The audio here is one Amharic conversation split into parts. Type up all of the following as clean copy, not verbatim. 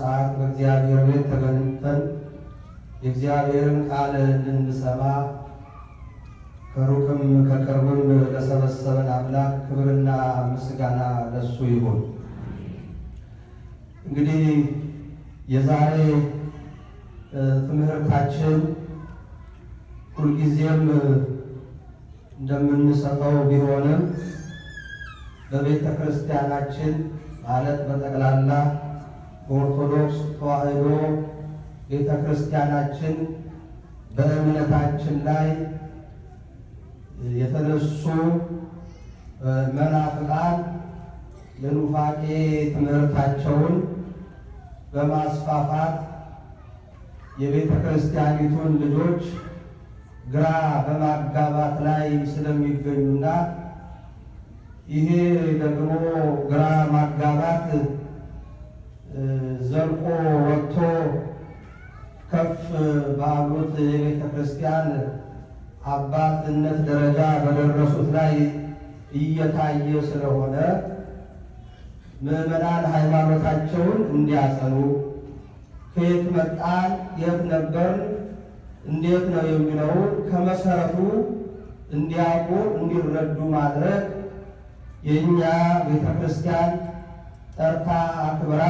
ሰዓት በእግዚአብሔር ቤት ተገኝተን የእግዚአብሔርን ቃል እንድንሰማ ከሩቅም ከቅርብም ለሰበሰበን አምላክ ክብርና ምስጋና ለሱ ይሁን። እንግዲህ የዛሬ ትምህርታችን ሁልጊዜም እንደምንሰጠው ቢሆንም በቤተ ክርስቲያናችን ማለት በጠቅላላ በኦርቶዶክስ ተዋሕዶ ቤተ ክርስቲያናችን በእምነታችን ላይ የተነሱ መናፍቃን የኑፋቄ ትምህርታቸውን በማስፋፋት የቤተ ክርስቲያኒቱን ልጆች ግራ በማጋባት ላይ ስለሚገኙና ይሄ ደግሞ ግራ ማጋባት ዘልቆ ወጥቶ ከፍ ባሉት የቤተ ክርስቲያን አባትነት ደረጃ በደረሱት ላይ እየታየ ስለሆነ ምዕመናን ሃይማኖታቸውን እንዲያጸኑ ከየት መጣን፣ የት ነበርን፣ እንዴት ነው የሚለውን ከመሰረቱ እንዲያውቁ እንዲረዱ ማድረግ የእኛ ቤተ ክርስቲያን ጠርታ አክብራ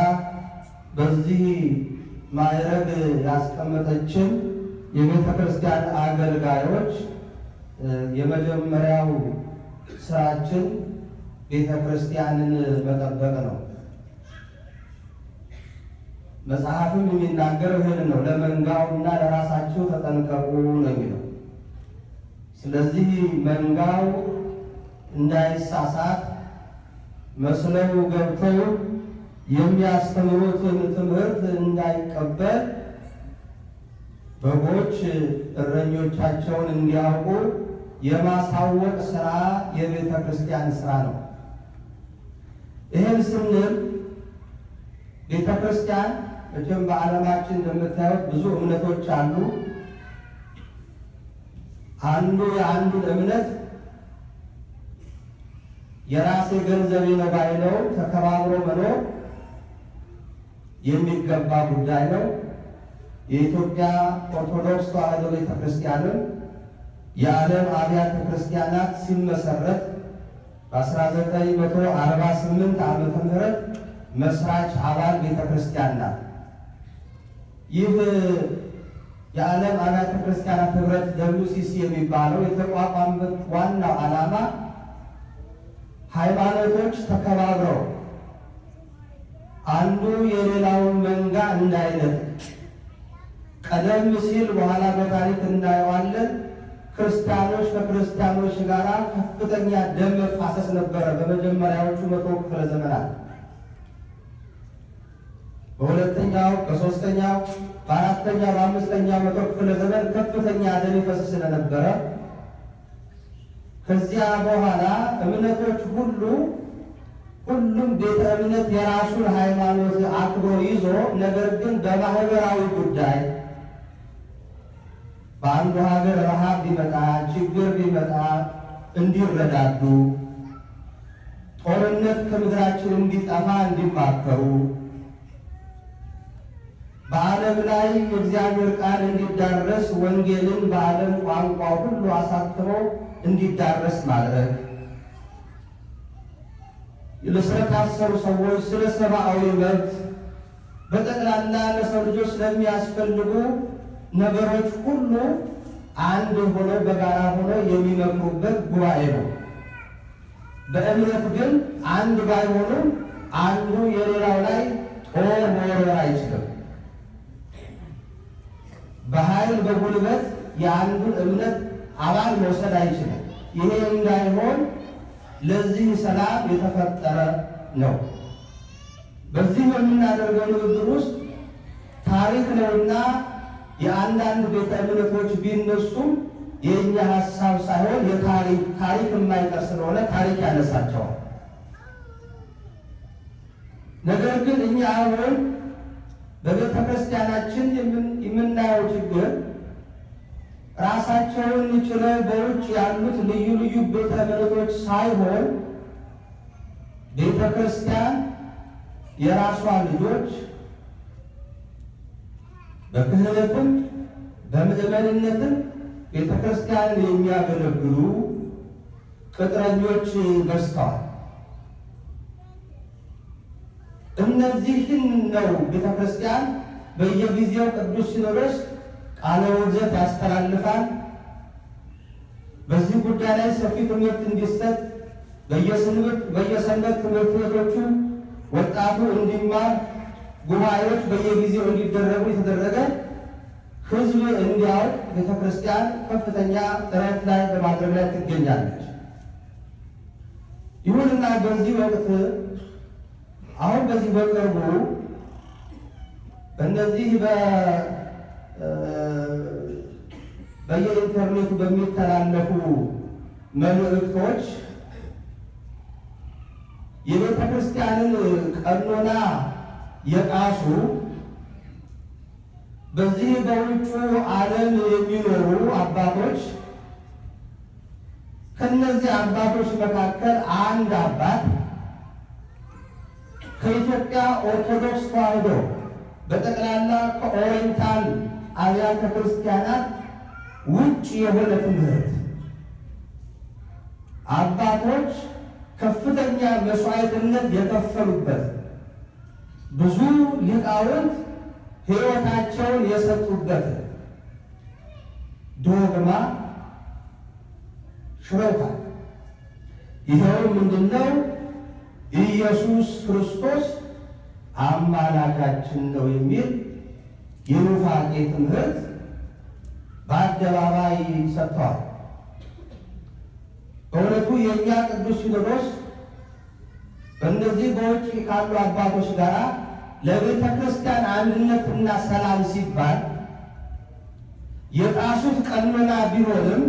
በዚህ ማዕረግ ያስቀመጠችን የቤተ ክርስቲያን አገልጋዮች የመጀመሪያው ስራችን ቤተ ክርስቲያንን መጠበቅ ነው። መጽሐፍም የሚናገረው ይህን ነው። ለመንጋውና ለራሳችሁ ተጠንቀቁ ነው የሚለው። ስለዚህ መንጋው እንዳይሳሳት መስለው ገብተው የሚያስተምሩትን ትምህርት እንዳይቀበል በጎች እረኞቻቸውን እንዲያውቁ የማሳወቅ ስራ የቤተ ክርስቲያን ስራ ነው። ይህን ስንል ቤተ ክርስቲያን መቼም በዓለማችን እንደምታዩት ብዙ እምነቶች አሉ። አንዱ የአንዱን እምነት የራሴ ገንዘቤ ነው ባይለው ተከባብሮ መኖር የሚገባ ጉዳይ ነው። የኢትዮጵያ ኦርቶዶክስ ተዋሕዶ ቤተ ክርስቲያንም የዓለም አብያተ ክርስቲያናት ሲመሰረት በ1948 ዓመተ ምህረት መስራች አባል ቤተ ክርስቲያን ናት። ይህ የዓለም አብያተ ክርስቲያናት ህብረት WCC የሚባለው የተቋቋመበት ዋናው ዓላማ ሃይማኖቶች ተከባብረው አንዱ የሌላውን መንጋ እንዳይነጥቅ፣ ቀደም ሲል በኋላ በታሪክ እናየዋለን፣ ክርስቲያኖች ከክርስቲያኖች ጋር ከፍተኛ ደም መፋሰስ ነበረ በመጀመሪያዎቹ 100 ክፍለ ዘመናት። በሁለተኛው፣ በሶስተኛው፣ በአራተኛው፣ በአምስተኛው 100 ክፍለ ዘመን ከፍተኛ ደም ይፈስስ ስለነበረ ከዚያ በኋላ እምነቶች ሁሉም ቤተ እምነት የራሱን ሃይማኖት አክብሮ ይዞ ነገር ግን በማህበራዊ ጉዳይ በአንዱ ሀገር ረሃብ ቢመጣ ችግር ቢመጣ እንዲረዳዱ፣ ጦርነት ከምድራችን እንዲጠፋ እንዲማከሩ፣ በዓለም ላይ የእግዚአብሔር ቃል እንዲዳረስ ወንጌልን በዓለም ቋንቋ ሁሉ አሳትሞ እንዲዳረስ ማድረግ፣ ስለታሰሩ ሰዎች ስለ ሰብአዊ መብት በጠቅላላ ለሰው ልጆች ስለሚያስፈልጉ ነገሮች ሁሉ አንድ ሆነው በጋራ ሆነው የሚመክሩበት ጉባኤ ነው። በእምነት ግን አንድ ባይሆኑም አንዱ የሌላው ላይ ጦር መወርወር አይችልም። በኃይል በጉልበት የአንዱን እምነት አባል መውሰድ አይችልም። ይሄ እንዳይሆን ለዚህ ሰላም የተፈጠረ ነው። በዚህ በምናደርገው ንግግር ውስጥ ታሪክ ነውና የአንዳንድ ቤተ እምነቶች ቢነሱም የእኛ ሀሳብ ሳይሆን ታሪክ የማይቀር ስለሆነ ታሪክ ያነሳቸዋል። ነገር ግን እኛ አሁን በቤተ ክርስቲያናችን የምናየው ችግር ራሳቸውን ችለው በውጭ ያሉት ልዩ ልዩ ቤተ እምነቶች ሳይሆን ቤተ ክርስቲያን የራሷ ልጆች በክህነትም በምዕመንነትም ቤተ ክርስቲያንን የሚያገለግሉ ቅጥረኞች በዝተዋል። እነዚህን ነው ቤተ ክርስቲያን በየጊዜው ቅዱስ ሲኖዶስ ቃለ ውግዘት ያስተላልፋል። በዚህ ጉዳይ ላይ ሰፊ ትምህርት እንዲሰጥ በየሰንበት ትምህርት ቤቶቹ ወጣቱ እንዲማር ጉባኤዎች በየጊዜው እንዲደረጉ የተደረገ ሕዝብ እንዲያውቅ ቤተ ክርስቲያን ከፍተኛ ጥረት ላይ በማድረግ ላይ ትገኛለች። ይሁንና በዚህ ወቅት አሁን በዚህ በቅርቡ በእነዚህ በየኢንተርኔቱ በሚተላለፉ መልእክቶች የቤተ ክርስቲያንን ቀኖና የጣሱ በዚህ በውጩ ዓለም የሚኖሩ አባቶች ከነዚህ አባቶች መካከል አንድ አባት ከኢትዮጵያ ኦርቶዶክስ ተዋሕዶ በጠቅላላ ከኦሪየንታል አብያተ ክርስቲያናት ውጭ የሆነ ትምህርት አባቶች ከፍተኛ መስዋዕትነት የከፈሉበት ብዙ ሊቃውንት ሕይወታቸውን የሰጡበት ዶግማ ሽረውታል። ይኸው ምንድነው? ኢየሱስ ክርስቶስ አማላጃችን ነው የሚል የኑፋቄ ትምህርት በአደባባይ ሰጥተዋል። በእውነቱ የእኛ ቅዱስ ሲኖዶስ በእነዚህ በውጭ ካሉ አባቶች ጋር ለቤተ ክርስቲያን አንድነትና ሰላም ሲባል የጣሱት ቀኖና ቢሆንም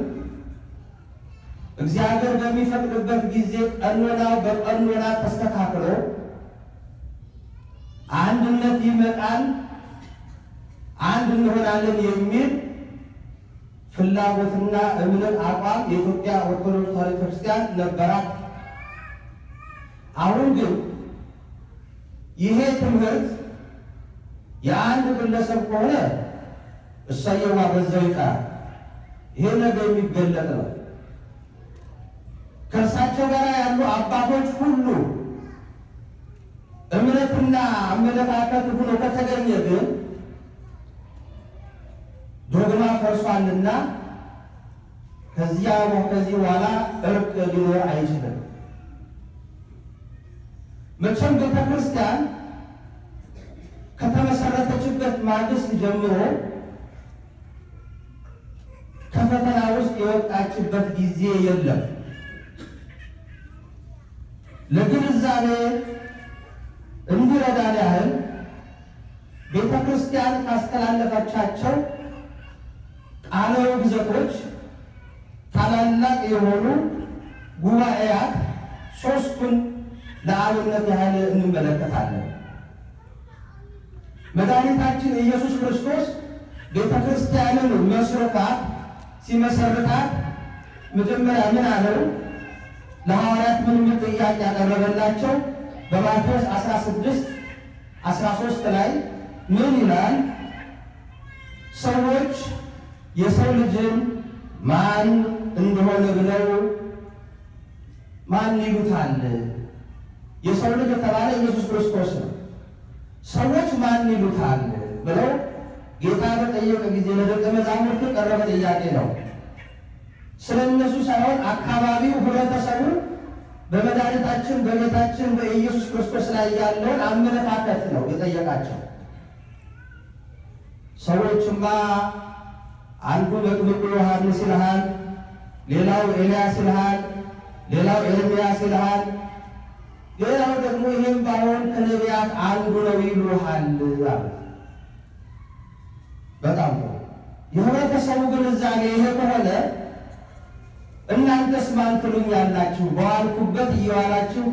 እግዚአብሔር በሚፈቅድበት ጊዜ ቀኖናው በቀኖና ተስተካክሎ አንድነት ይመጣል፣ አንድ እንሆናለን የሚል ፍላጎትና እምነት አቋም የኢትዮጵያ ኦርቶዶክስ ተዋሕዶ ክርስቲያን ነበራት። አሁን ግን ይሄ ትምህርት የአንድ ግለሰብ ከሆነ እሰየዋ በዛው ይቀራል። ይሄ ነገር የሚገለጥ ነው። ከእርሳቸው ጋር ያሉ አባቶች ሁሉ እምነትና አመለካከት ሆኖ ከተገኘ ግን ዶግማ ፈርሷልና ከዚህ በኋላ እርቅ ሊኖር አይችልም። መቼም ቤተ ክርስቲያን ከተመሰረተችበት ማግስት ጀምሮ ከፈተና ውስጥ የወጣችበት ጊዜ የለም። ለግንዛቤ እንዲረዳን ያህል ቤተ ክርስቲያን ካስተላለፈቻቸው ቃለ ውግዘቶች ታላላቅ የሆኑ ጉባኤያት ሦስቱን ለአብነት ያህል እንመለከታለን። መድኃኒታችን ኢየሱስ ክርስቶስ ቤተ ክርስቲያንን ሲመሰርታት መጀመሪያ ምን አለው? ለሐዋርያት ምን ጥያቄ ያቀረበላቸው? በማቴዎስ 16:13 ላይ ምን ይላል? ሰዎች የሰው ልጅን ማን እንደሆነ ብለው ማን ይሉታል? የሰው ልጅ የተባለ ኢየሱስ ክርስቶስ ነው። ሰዎች ማን ይሉታል ብለው ጌታ በጠየቀ ጊዜ ለደቀ መዛሙርቱ ቀረበ ጥያቄ ነው። ስለ እነሱ ሳይሆን አካባቢው ህብረተሰቡ በመድኃኒታችን በጌታችን በኢየሱስ ክርስቶስ ላይ ያለውን አመለካከት ነው የጠየቃቸው። ሰዎችማ አንዱ መጥምቁ ዮሐንስ ይልሃል፣ ሌላው ኤልያስ ይልሃል፣ ሌላው ኤርምያስ ይልሃል፣ ሌላው ደግሞ ይህም ባይሆን ከነቢያት አንዱ ነው ይሉሃል አሉ። በጣም ነው የህብረተሰቡ ግንዛቤ ይሄ ከሆነ እናንተስ ማን ትሉኛላችሁ? በዋልኩበት እየዋላችሁ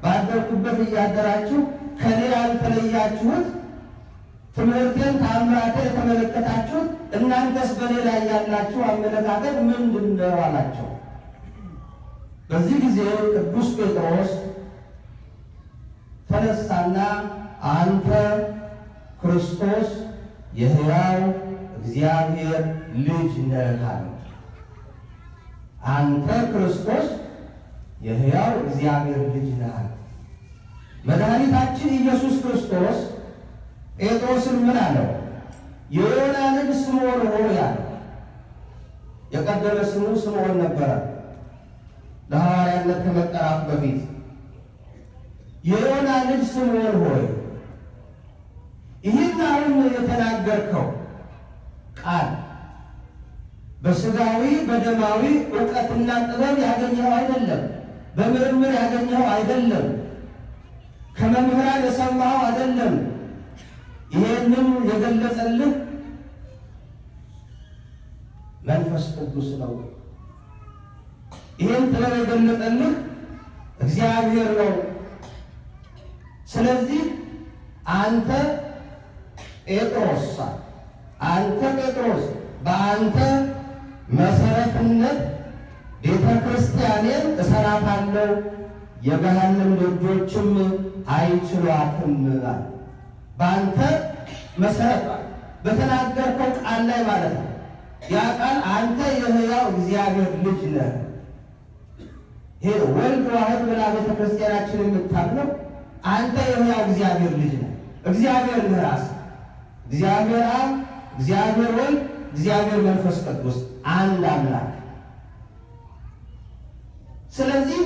ባደርኩበት እያደራችሁ ከኔ ያልተለያችሁት ትምህርቴን ተአምራቴን የተመለከታችሁት እናንተስ በኔ ላይ ያላችሁ አመለካከት ምንድን ነው አላቸው። በዚህ ጊዜ ቅዱስ ጴጥሮስ ተነሳና አንተ ክርስቶስ የሕያው እግዚአብሔር ልጅ ነህ አለው። አንተ ክርስቶስ የሕያው እግዚአብሔር ልጅ ነህ አለው። መድኃኒታችን ኢየሱስ ክርስቶስ ጴጥሮስን ምን አለው? የዮና ልጅ ስምዖን ሆይ አለው። የቀደመ ስሙ ስምዖን ነበረ ለሐዋርያነት ከመጠራቱ በፊት። የዮና ልጅ ስምዖን ሆይ ይህን አሁን የተናገርከው ቃል በሥጋዊ በደማዊ ዕውቀትና ጥበብ ያገኘኸው አይደለም፣ በምርምር ያገኘኸው አይደለም፣ ከመምህራን የሰማኸው አይደለም። ይሄንን የገለጸልህ መንፈስ ቅዱስ ነው። ይሄን ጥበብ የገለጸልህ እግዚአብሔር ነው። ስለዚህ አንተ ጴጥሮስ በአንተ መሰረትነት ቤተ ክርስቲያኔን እሰራታለሁ፣ የገሃነም ደጆችም አይችሏትም። በአንተ መሰረት በተናገርከው ቃል ላይ ማለት ነው። ያ ቃል አንተ የሕያው እግዚአብሔር ልጅ ነህ። ይሄ ወልድ ዋሕድ ብላ ቤተ ክርስቲያናችን የምታምነው አንተ የሕያው እግዚአብሔር ልጅ ነህ። እግዚአብሔር ነህ ራስህ። እግዚአብሔር አብ፣ እግዚአብሔር ወልድ፣ እግዚአብሔር መንፈስ ቅዱስ አንድ አምላክ። ስለዚህ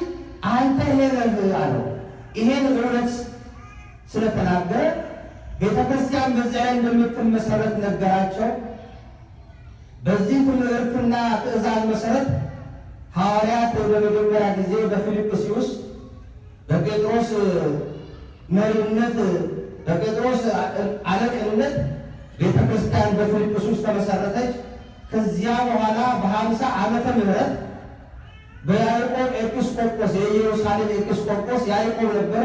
አንተ ይሄ ነህ አለው። ይሄን እውነት ስለተናገረ ቤተ ክርስቲያን በዚያ ላይ እንደምትመሰረት ነገራቸው። በዚህ ትምህርትና ትእዛዝ መሰረት ሐዋርያት በመጀመሪያ ጊዜ በፊልጵስዩስ በጴጥሮስ መሪነት በጴጥሮስ አለቅነት ቤተ ክርስቲያን በፊልጵስዩስ ተመሰረተች። ከዚያ በኋላ በ50 ዓመተ ምህረት በያዕቆብ ኤጲስቆጶስ የኢየሩሳሌም ኤጲስቆጶስ ያዕቆብ ነበረ።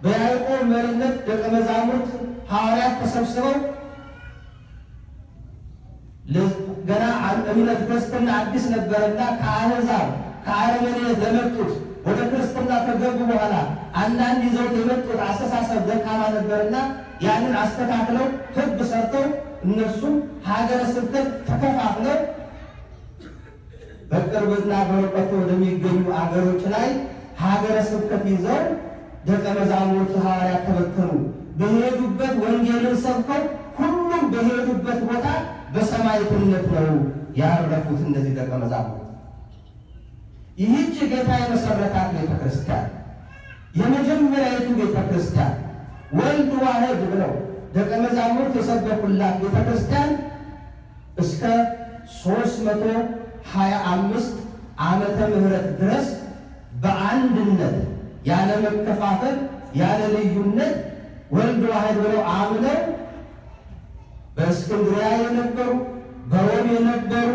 በያዕቆብ መሪነት ደቀ መዛሙርት ሐዋርያት ተሰብስበው ገና እምነት ክርስትና አዲስ ነበረና ከአሕዛብ ከአረመኔነት ለመጡት ወደ ክርስትና ከገቡ በኋላ አንዳንድ ይዘውት የመጡት አስተሳሰብ ደካማ ነበርና ያንን አስተካክለው ሕግ ሰርተው እነሱም ሀገረ ስብከት ተከፋፍለው በቅርብና በርቀት ወደሚገኙ አገሮች ላይ ሀገረ ስብከት ይዘው ደቀ መዛሙርት ሐዋርያት ተበተኑ። በሄዱበት ወንጌልን ሰብከው ሁሉም በሄዱበት ቦታ በሰማዕትነት ነው ያረፉት። እነዚህ ደቀ መዛሙርት ይህች ጌታ የመሰረታት ቤተ ክርስቲያን የመጀመሪያዊቱ ቤተ ክርስቲያን ወልድ ዋሕድ ብለው ደቀ መዛሙርት የሰበኩላት ቤተ ክርስቲያን እስከ 325 ዓመተ ምህረት ድረስ በአንድነት ያለ መከፋፈል ያለ ልዩነት ወልድ ዋሕድ ብለው አምነው በእስክንድርያ የነበሩ በሮም የነበሩ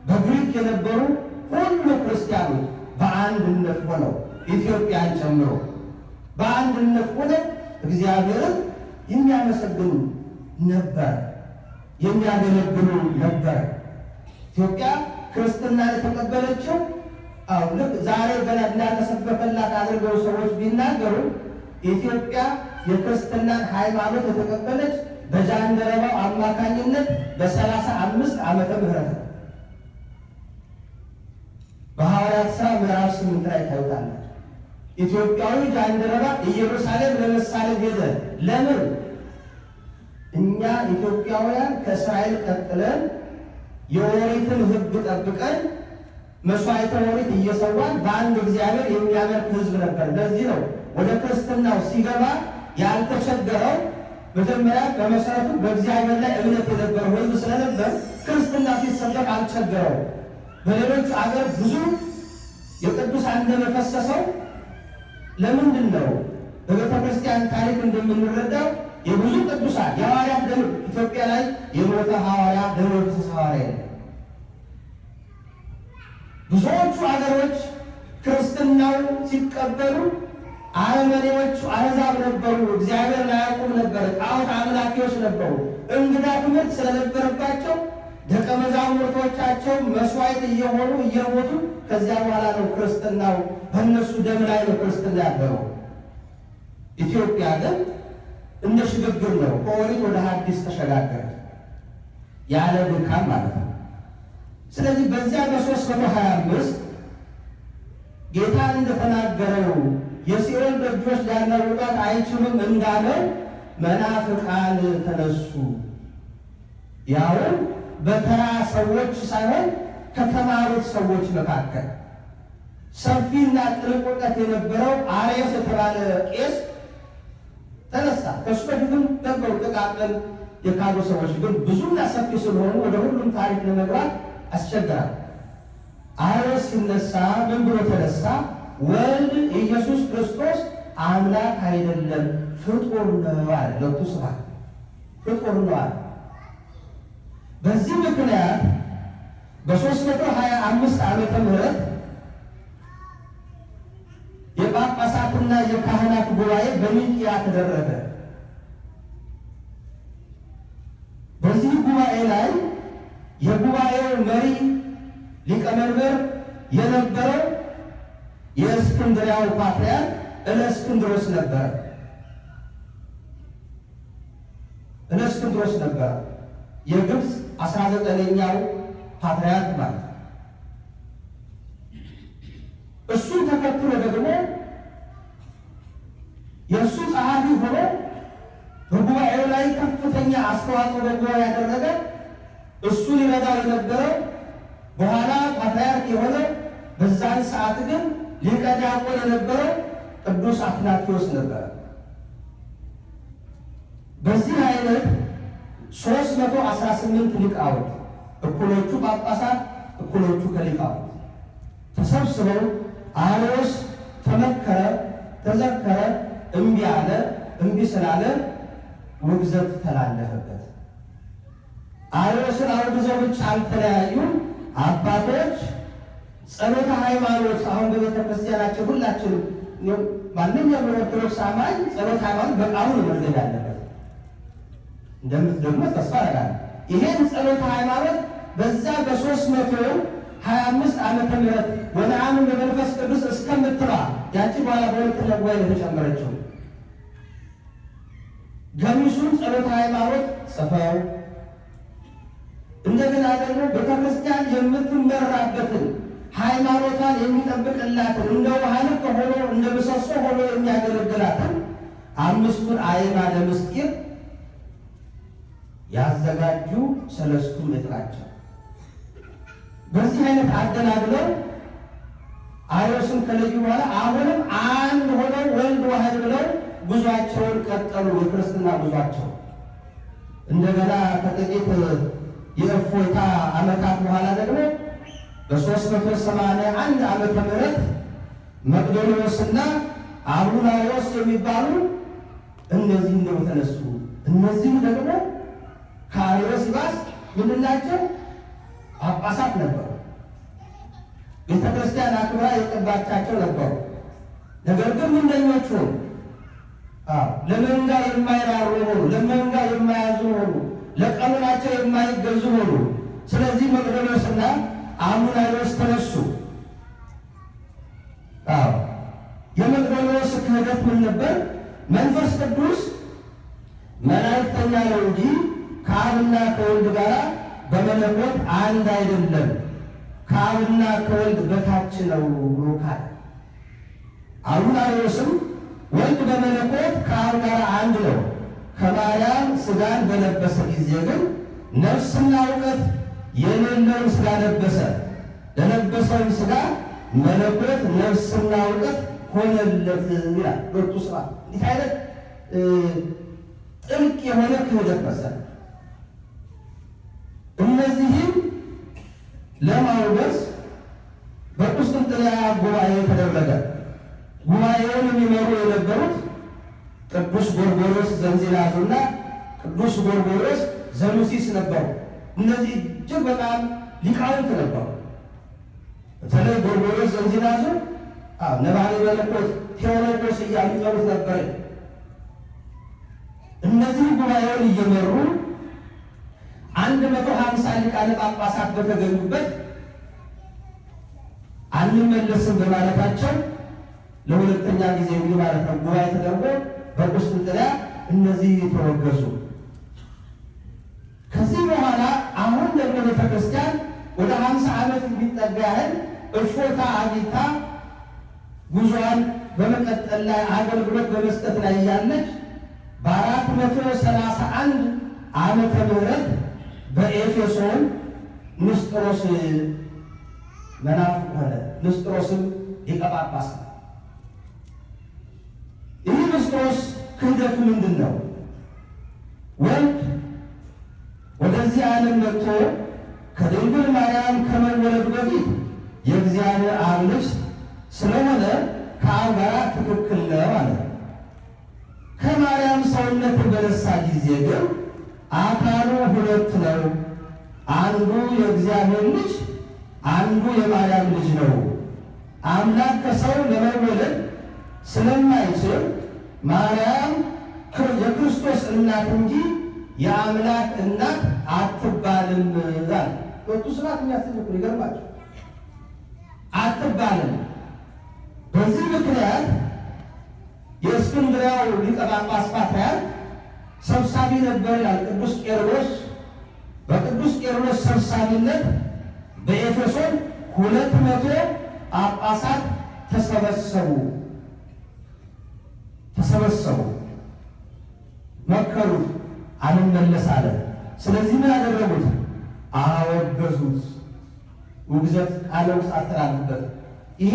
በግሪክ የነበሩ ሁሉ ክርስቲያኖች በአንድነት ሆነው ኢትዮጵያን ጨምሮ በአንድነት ሆነው እግዚአብሔርን የሚያመሰግኑ ነበር፣ የሚያገለግሉ ነበር። ኢትዮጵያ ክርስትና የተቀበለችው ልክ ዛሬ ገና እንዳተሰበከላት አድርገው ሰዎች ቢናገሩ ኢትዮጵያ የክርስትናን ሃይማኖት የተቀበለች በጃንደረባው አማካኝነት በ35 ዓመተ ምህረት ነው። በሐዋርያት ሥራ ምዕራፍ 8 ላይ ታዩታላችሁ። ኢትዮጵያዊ ጃንደረባ ኢየሩሳሌም ለመሳለም ሄደ። ለምን? እኛ ኢትዮጵያውያን ከእስራኤል ቀጥለን የኦሪትን ሕግ ጠብቀን መስዋዕተ ኦሪት እየሰዋን በአንድ እግዚአብሔር የሚያመልክ ሕዝብ ነበር። ለዚህ ነው ወደ ክርስትናው ሲገባ ያልተቸገረው። መጀመሪያ በመሰረቱ በእግዚአብሔር ላይ እምነት የነበረው ሕዝብ ስለነበር ክርስትና ሲሰበክ አልቸገረው። በሌሎቹ አገር ብዙ የቅዱሳን ደም የፈሰሰው ለምንድን ነው? በቤተ ክርስቲያን ታሪክ እንደምንረዳው የብዙ ቅዱሳን የሐዋርያት ደም ኢትዮጵያ ላይ የሞተ ሐዋርያ ደም የፈሰሰ ሐዋርያ የለም። ብዙዎቹ አገሮች ክርስትናው ሲቀበሉ አረመኔዎቹ አሕዛብ ነበሩ። እግዚአብሔር ላያውቁም ነበር። ጣዖት አምላኪዎች ነበሩ። እንግዳ ትምህርት ስለነበረባቸው ደቀ መዛሙርቶቻቸው መስዋዕት እየሆኑ እየሞቱ ከዚያ በኋላ ነው ክርስትናው በእነሱ ደም ላይ ነው ክርስትና ያበረው። ኢትዮጵያ ግን እንደ ሽግግር ነው። ከኦሪት ወደ ሐዲስ ተሸጋገረ። ያለ ድካም ማለት ነው። ስለዚህ በዚያ በ325 ጌታ እንደተናገረው የሲኦል ደጆች ሊያናውጧት አይችሉም እንዳለው መናፍቃን ተነሱ። ያውም በተራ ሰዎች ሳይሆን ከተማሩት ሰዎች መካከል ሰፊና ጥልቅ እውቀት የነበረው አርዮስ የተባለ ቄስ ተነሳ። ከሱ በፊትም ነበሩ ጥቃቅን የካዱ ሰዎች፣ ግን ብዙና ሰፊ ስለሆኑ ወደ ሁሉም ታሪክ ለመግባት አስቸግራል። አርዮስ ሲነሳ ምን ብሎ ተነሳ? ወልድ ኢየሱስ ክርስቶስ አምላክ አይደለም ፍጡር ነው አለ። ለቱ ስብሐት ፍጡር ነው አለ። በዚህ ምክንያት በ325 ዓመተ ምህረት የጳጳሳትና የካህናት ጉባኤ በኒቅያ ተደረገ። በዚህ ጉባኤ ላይ የጉባኤው መሪ ሊቀመንበር የነበረው የእስክንድርያው ፓትርያርክ እለእስክንድሮስ ነበረ። እለእስክንድሮስ ነበረ የግብፅ 19ኛው ፓትርያርክ ማለት ነው። እሱን ተከትሎ ደግሞ የእሱ ጸሐፊ ሆኖ በጉባኤው ላይ ከፍተኛ አስተዋጽኦ በጉባኤ ያደረገ እሱን ይረዳው የነበረው በኋላ ፓትርያርክ የሆነ በዛን ሰዓት ግን ሊቀ ዲያቆን የነበረው ቅዱስ አትናቴዎስ ነበረ። በዚህ አይነት 318 ሊቃውንት እኩሎቹ ጳጳሳት እኩሎቹ ከሊቃውንት ተሰብስበው አርዮስ ተመከረ፣ ተዘከረ፣ እምቢ አለ። እምቢ ስላለ ውግዘት ተላለፈበት። አርዮስን አውግዘው ብቻ አልተለያዩም። አባቶች ጸሎተ ሃይማኖት አሁን በቤተ ክርስቲያናችን ሁላችንም ማንኛውም ኦርቶዶክስ አማኝ ጸሎተ ሃይማኖት በቃሉ ነው መርገድ ያለበት። እንደምትደግሞ ተስፋ አደርጋለሁ። ይሄን ጸሎተ ሃይማኖት በዛ በ325 ዓመተ ምህረት ወነአምን በመንፈስ ቅዱስ እስከምትባ ያቺ በኋላ በሁለተኛ ጉባኤ የተጨመረችው ገሚሱን ጸሎተ ሃይማኖት ጽፈው እንደገና ደግሞ ቤተክርስቲያን የምትመራበትን ሃይማኖቷን የሚጠብቅላትን እንደ ውሃ ልክ ሆኖ እንደ ምሰሶ ሆኖ የሚያገለግላትን 5ቱን አዕማደ ምስጢር ያዘጋጁ 3 ምዕት ናቸው። በዚህ አይነት አደላድለው አርዮስን ከለዩ በኋላ አሁንም አንድ ሆነው ወልድ ዋህድ ብለው ጉዟቸውን ቀጠሉ። የክርስትና ጉዟቸው እንደገና ከጥቂት የእፎይታ ዓመታት በኋላ ደግሞ በ381 ዓመተ ምህረት መቅዶንዮስና አቡናዮስ የሚባሉ እነዚህ እንደው ተነሱ። እነዚህ ደግሞ ከአርዮስ ይባስ ምንላቸው ጳጳሳት ነበሩ። ቤተ ክርስቲያን አክብራ የቀባቻቸው ነበሩ። ነገር ግን ምንደኞቹ ለመንጋ የማይራሩ ሆኑ፣ ለመንጋ የማያዙ ሆኑ፣ ለቀኖናቸው የማይገዙ ሆኑ። ስለዚህ መቅዶንዮስና አቡናዮስ ተነሱ። የመቅዶንዮስ ክህደት ምን ነበር? መንፈስ ቅዱስ መላእክተኛ ነው እንጂ ከአብና ከወልድ ጋር በመለኮት አንድ አይደለም፣ ከአብና ከወልድ በታች ነው ብሎ ካለ። አቡናዮስም ወልድ በመለኮት ከአብ ጋር አንድ ነው፣ ከማርያም ሥጋን በለበሰ ጊዜ ግን ነፍስና እውቀት የሌለውን ሥጋ ለበሰ፣ ለለበሰውን ሥጋ መለኮት ነፍስና እውቀት ሆነለት ይላል። ሁለቱ ስብሐት እንዲህ አይነት ጥልቅ የሆነ ክህደት መሰለ። እነዚህም ለማውገዝ በቁስጥንጥንያ ጉባኤ ተደረገ። ጉባኤውን የሚመሩ የነበሩት ቅዱስ ጎርጎርዮስ ዘንዚላዙና ቅዱስ ጎርጎርዮስ ዘኑሲስ ነበሩ። እነዚህ እጅግ በጣም ሊቃውንት ነበሩ። በተለይ ጎርጎርዮስ ዘንዚላዙ ነባቤ መለኮት ቴዎሎጎስ እያሉ ይጠሩት ነበር። እነዚህ ጉባኤውን እየመሩ 150 ሊቃነ ጳጳሳት በተገኙበት አንመለስም በማለታቸው ለሁለተኛ ጊዜ ማለት ነው ጉባኤ ተደርጎ በቁስጥንጥንያ እነዚህ ተወገዙ። ከዚህ በኋላ ለ50 ዓመት የሚጠጋ ያህል እፎታ አግኝታ ጉዟን በመቀጠል ላይ አገልግሎት በመስጠት ላይ ያለች በ431 ዓመተ ምህረት በኤፌሶን ንስጥሮስ መናፍቅ ሆነ። ንስጥሮስም ሊቀ ጳጳስ ነው። ይህ ንስጥሮስ ክህደቱ ምንድን ነው? ወልድ ወደዚህ ዓለም መጥቶ ከድንግል ማርያም ከመወለዱ በፊት የእግዚአብሔር አብ ልጅ ስለሆነ ከአብ ጋር ትክክል ነው አለ። ከማርያም ሰውነትን በነሳ ጊዜ ግን አካሉ ሁለት ነው። አንዱ የእግዚአብሔር ልጅ፣ አንዱ የማርያም ልጅ ነው። አምላክ ከሰው ለመወለድ ስለማይችል ማርያም የክርስቶስ እናት እንጂ የአምላክ እናት አትባልም። ወጡ ስራት የሚያስጠንቁ ይገርማቸው አትባልም። በዚህ ምክንያት የእስክንድርያው ሊቀ ጳጳስ ፓትርያርክ ሰብሳቢ ነበር ይላል ቅዱስ ቄርሎስ። በቅዱስ ቄርሎስ ሰብሳቢነት በኤፌሶን 200 ጳጳሳት ተሰበሰቡ፣ መከሩት፣ አልመለስ አለ። ስለዚህ ምን አደረጉት? አወገዙት። ውግዘት ቃለ ውስጥ አስተላልፉበት። ይሄ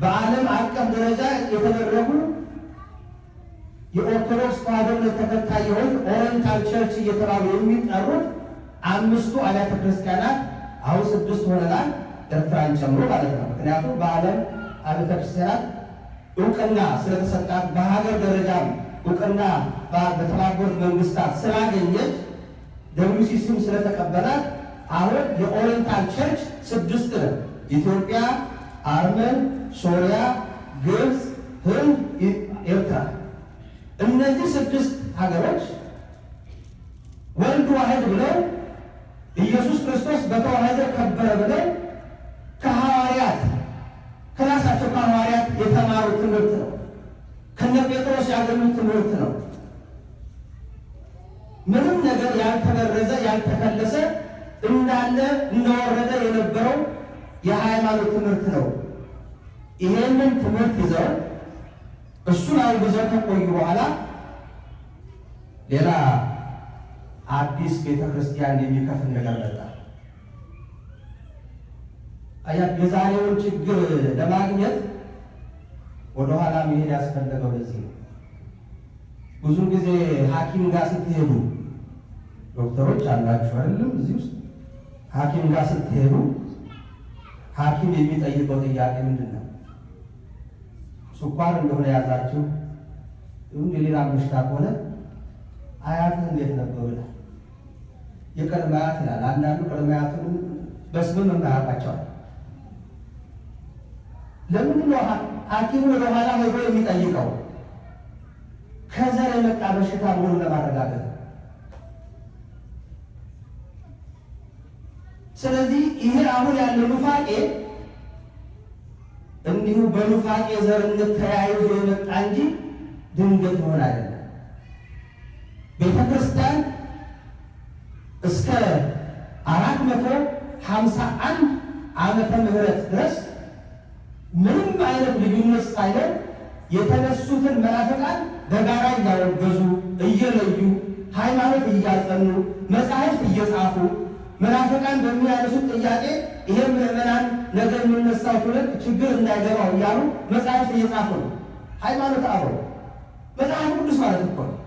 በዓለም አቀፍ ደረጃ የተደረጉ የኦርቶዶክስ ተዋሕዶ እምነት ተከታይ የሆኑ ኦሪየንታል ቸርች እየተባሉ የሚጠሩት 5ቱ አብያተ ክርስቲያናት አሁን 6 ሆነናል፣ ኤርትራን ጨምሮ ማለት ነው። ምክንያቱም በዓለም አብያተ ክርስቲያናት እውቅና ስለተሰጣት በሀገር ደረጃም እውቅና በተባበሩት መንግስታት ስላገኘች WCCም ስለተቀበላት አሁን የኦሪየንታል ቸርች 6 ነው። ኢትዮጵያ፣ አርመን፣ ሶሪያ፣ ግብፅ፣ ህንድ፣ ኤርትራ። እነዚህ 6 ሀገሮች ወልድ ዋሕድ ብለው ኢየሱስ ክርስቶስ በተዋሕደ ከበረ ብለው ከሐዋርያት ከራሳቸው ከሐዋርያት የተማሩት ትምህርት ነው። ከነ ጴጥሮስ ያገኙት ትምህርት ነው። ምንም ነገር ያልተበረዘ ያልተከለሰ እንዳለ እንደወረደ የነበረው የሃይማኖት ትምህርት ነው። ይሄንን ትምህርት ይዘው እሱን አውግዘው ከቆዩ በኋላ ሌላ አዲስ ቤተክርስቲያን የሚከፍል ነገር መጣ። የዛሬውን ችግር ለማግኘት ወደኋላ መሄድ ያስፈለገው ለዚህ ነው። ብዙ ጊዜ ሐኪም ጋር ስትሄዱ ዶክተሮች አላችሁ አይደለም? እዚህ ውስጥ ሐኪም ጋር ስትሄዱ ሐኪም የሚጠይቀው ጥያቄ ምንድን ነው? ስኳር እንደሆነ ያዛችሁ የሌላ በሽታ ከሆነ አያትህ እንዴት ነበሩ ይላል። የቅድመ አያት ይላል። አንዳንዱ ቅድመ አያቱን በስምም እናያውቃቸዋል። ለምንድን ነው ሐኪሙ ወደኋላ ሄዶ የሚጠይቀው? ከዘር የመጣ በሽታ መሆኑን ለማረጋገጥ። ስለዚህ ይሄ አሁን ያለው ኑፋቄ እንዲሁ በኑፋቄ ዘርነት ተያይዞ የመጣ እንጂ ድንገት ይሆን አይደለም። ቤተ ክርስቲያን እስከ 451 ዓመተ ምህረት ድረስ ምንም አይነት ልዩነት ሳይሆን የተነሱትን መናፍቃን በጋራ እያወገዙ እየለዩ ሃይማኖት እያጸኑ መጻሕፍት እየጻፉ መናፍቃን በሚያነሱት ጥያቄ ይሄ ምዕመናን ነገር የሚነሳው ትውልድ ችግር እንዳይገባው እያሉ መጻሕፍት እየጻፉ ነው። ሃይማኖት አበው መጽሐፍ ቅዱስ ማለት እኮ ነው።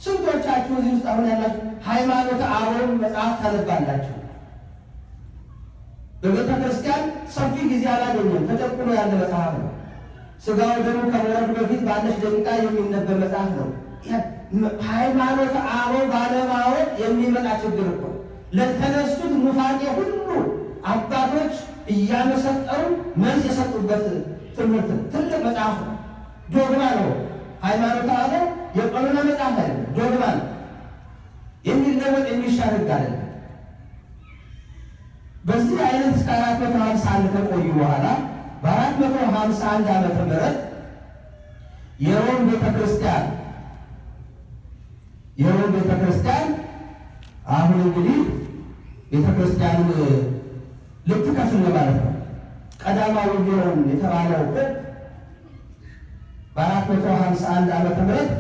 ስንቶቻችሁ እዚህ ውስጥ አሁን ያላችሁ ሃይማኖት አበው መጽሐፍ ታነባላችሁ? በቤተ ክርስቲያን ሰፊ ጊዜ አላገኘም። ተጨቁኖ ያለ መጽሐፍ ነው። ስጋው ደግሞ ከመውረዱ በፊት ባለች ደቂቃ የሚነበብ መጽሐፍ ነው። ሃይማኖት አበው ባለማወቅ የሚመጣ ችግር እኮ ለተነሱት ኑፋቄ ሁሉ አባቶች እያመሰጠሩ መልስ የሰጡበት ትምህርት ትልቅ መጽሐፍ ነው። ዶግማ ነው። ሃይማኖት አበው የቀኖና መጽሐፍ አይደለም፣ ዶግማ ነው። የሚለወጥ የሚሻር ሕግ አይደለም። በዚህ አይነት እስከ 451 ከቆዩ በኋላ በ451 ዓመተ ምህረት የሮም ቤተክርስቲያን አሁን እንግዲህ ቤተክርስቲያኑን ልትከፍል ነው ማለት ነው። ቀዳማዊ ሊሆን የተባለው በ451 ዓመተ ምህረት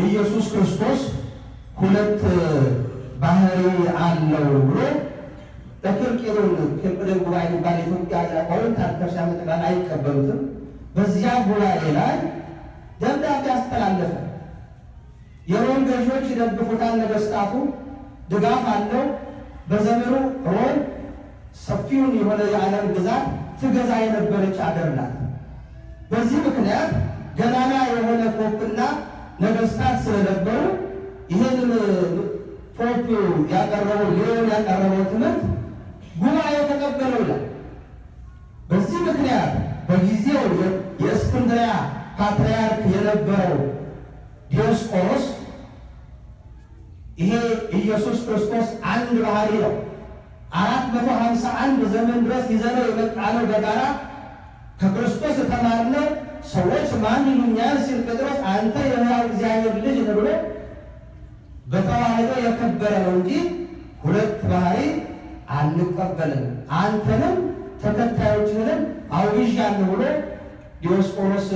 ኢየሱስ ክርስቶስ ሁለት ባህሪ አለው ብሎ በኬልቄዶን ጉባኤ የሚባል የኢትዮጵያ ኦሪየንታል ክርስቲያን ጠቅላላ አይቀበሉትም። በዚያ ጉባኤ ላይ ደብዳቤ አስተላለፈ። የሮም ገዢዎች ይደግፉታል፣ ነገስታቱ ድጋፍ አለው። በዘመኑ ሮም ሰፊውን የሆነ የዓለም ግዛት ትገዛ የነበረች አገር ናት። በዚህ ምክንያት ገናና የሆነ ፖፕና ነገስታት ስለነበሩ ይህንን ፖፕ ያቀረበው ሊዮን ያቀረበው ትምህርት ጉባኤው ተቀበለው ይላል። በዚህ ምክንያት በጊዜው የእስክንድርያ ፓትርያርክ የነበረው ዲዮስቆሮስ ይሄ ኢየሱስ ክርስቶስ አንድ ባህሪ ነው፣ 451 ዘመን ድረስ ይዘነው የመጣነው በጋራ ከክርስቶስ የተማርነው ሰዎች ማን ይሉኛል ሲል ጴጥሮስ አንተ የሕያው እግዚአብሔር ልጅ ነህ ብሎ በተዋህዶ የከበረ ነው እንጂ ሁለት ባህሪ አንቀበልም፣ አንተንም ተከታዮችህንም አውግዣለሁ ብሎ ዲዮስቆሮስ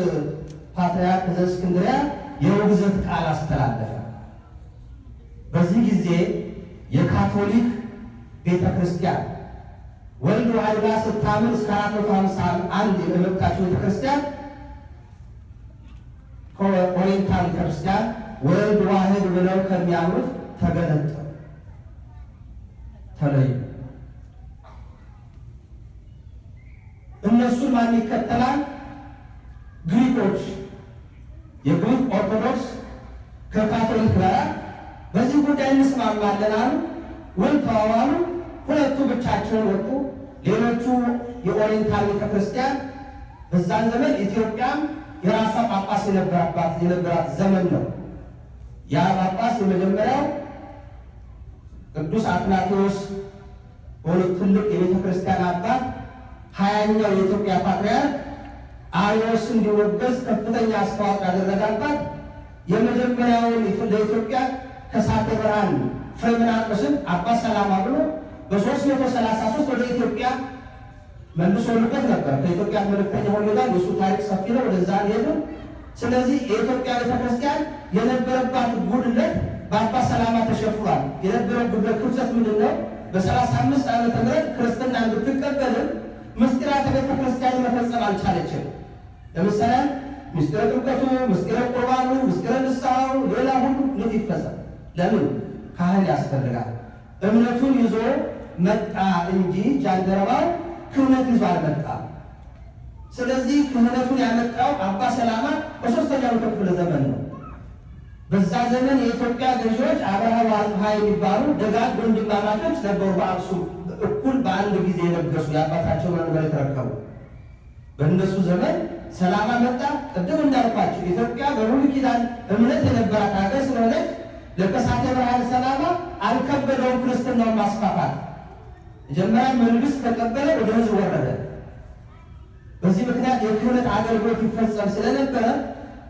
ፓትርያርክ ዘእስክንድርያ የውግዘት ቃል አስተላለፈ። በዚህ ጊዜ የካቶሊክ ቤተ ክርስቲያን ወልድ ዋሕድ ብላ ስታምን እስከ 451 የመጣችው ቤተ ክርስቲያን ኦሪየንታል ቤተ ክርስቲያን ወልድ ዋሕድ ብለው ከሚያምኑት ተገነጠሉ፣ ተለዩ። እነሱን ማን ይከተላል? ግሪኮች፣ የግሪክ ኦርቶዶክስ ከካቶሊክ ጋር በዚህ ጉዳይ እንስማማለን አሉ። ውል ተዋዋሉ። ሁለቱ ብቻቸውን ወጡ። ሌሎቹ የኦሪየንታል ቤተክርስቲያን በዛን ዘመን ኢትዮጵያም የራሷ ጳጳስ የነበራት ዘመን ነው። ያ ጳጳስ የመጀመሪያው ቅዱስ አትናቴዎስ በሁለት ትልቅ የቤተክርስቲያን አባት 20ኛው የኢትዮጵያ ፓትርያርክ አርዮስ እንዲወገዝ ከፍተኛ አስተዋጽኦ ያደረጋባት የመጀመሪያውን ለኢትዮጵያ ከሳተ ብርሃን ፍሬምናጦስን አባ ሰላማ ብሎ በ333 ወደ ኢትዮጵያ መልሶ ልኮት ነበር። ከኢትዮጵያ መልእክተኛ ሆኖ ይላል። የሱ ታሪክ ሰፊ ነው። ወደዛ ሄዱ። ስለዚህ የኢትዮጵያ ቤተክርስቲያን የነበረባት ጉድለት በአባ ሰላማ ተሸፍኗል። የነበረው ጉድለት ክፍተት ምንድን ነው? በ35 ዓመተ ምህረት ክርስትና እንድትቀበልም ምስጢራተ ቤተክርስቲያን መፈጸም አልቻለችም። ለምሳሌ ምስጢረ ጥምቀቱ፣ ምስጢረ ቁርባኑ፣ ምስጢረ ንስሐው፣ ሌላ ሁሉ እንዴት ይፈጸም? ለምን? ካህን ያስፈልጋል። እምነቱን ይዞ መጣ እንጂ ጃንደረባው ክህነት ይዞ አልመጣም። ስለዚህ ክህነቱን ያመጣው አባ ሰላማ በ3ኛው ክፍለ ዘመን ነው። በዛ ዘመን የኢትዮጵያ ገዢዎች አብርሃ ወአጽብሃ የሚባሉ ደጋግ ወንድማማቾች ነበሩ። በአክሱም እኩል በአንድ ጊዜ የነገሱ የአባታቸው መንበር የተረከቡ። በእነሱ ዘመን ሰላማ መጣ። ቅድም እንዳልኳቸው ኢትዮጵያ በብሉይ ኪዳን እምነት የነበራት ሀገር ስለሆነች ለከሳቴ ብርሃን ሰላማ አልከበደውም ክርስትናውን ማስፋፋት። መጀመሪያ መንግስት ተቀበለ፣ ወደ ህዝብ ወረደ። በዚህ ምክንያት የክህነት አገልግሎት ይፈጸም ስለነበረ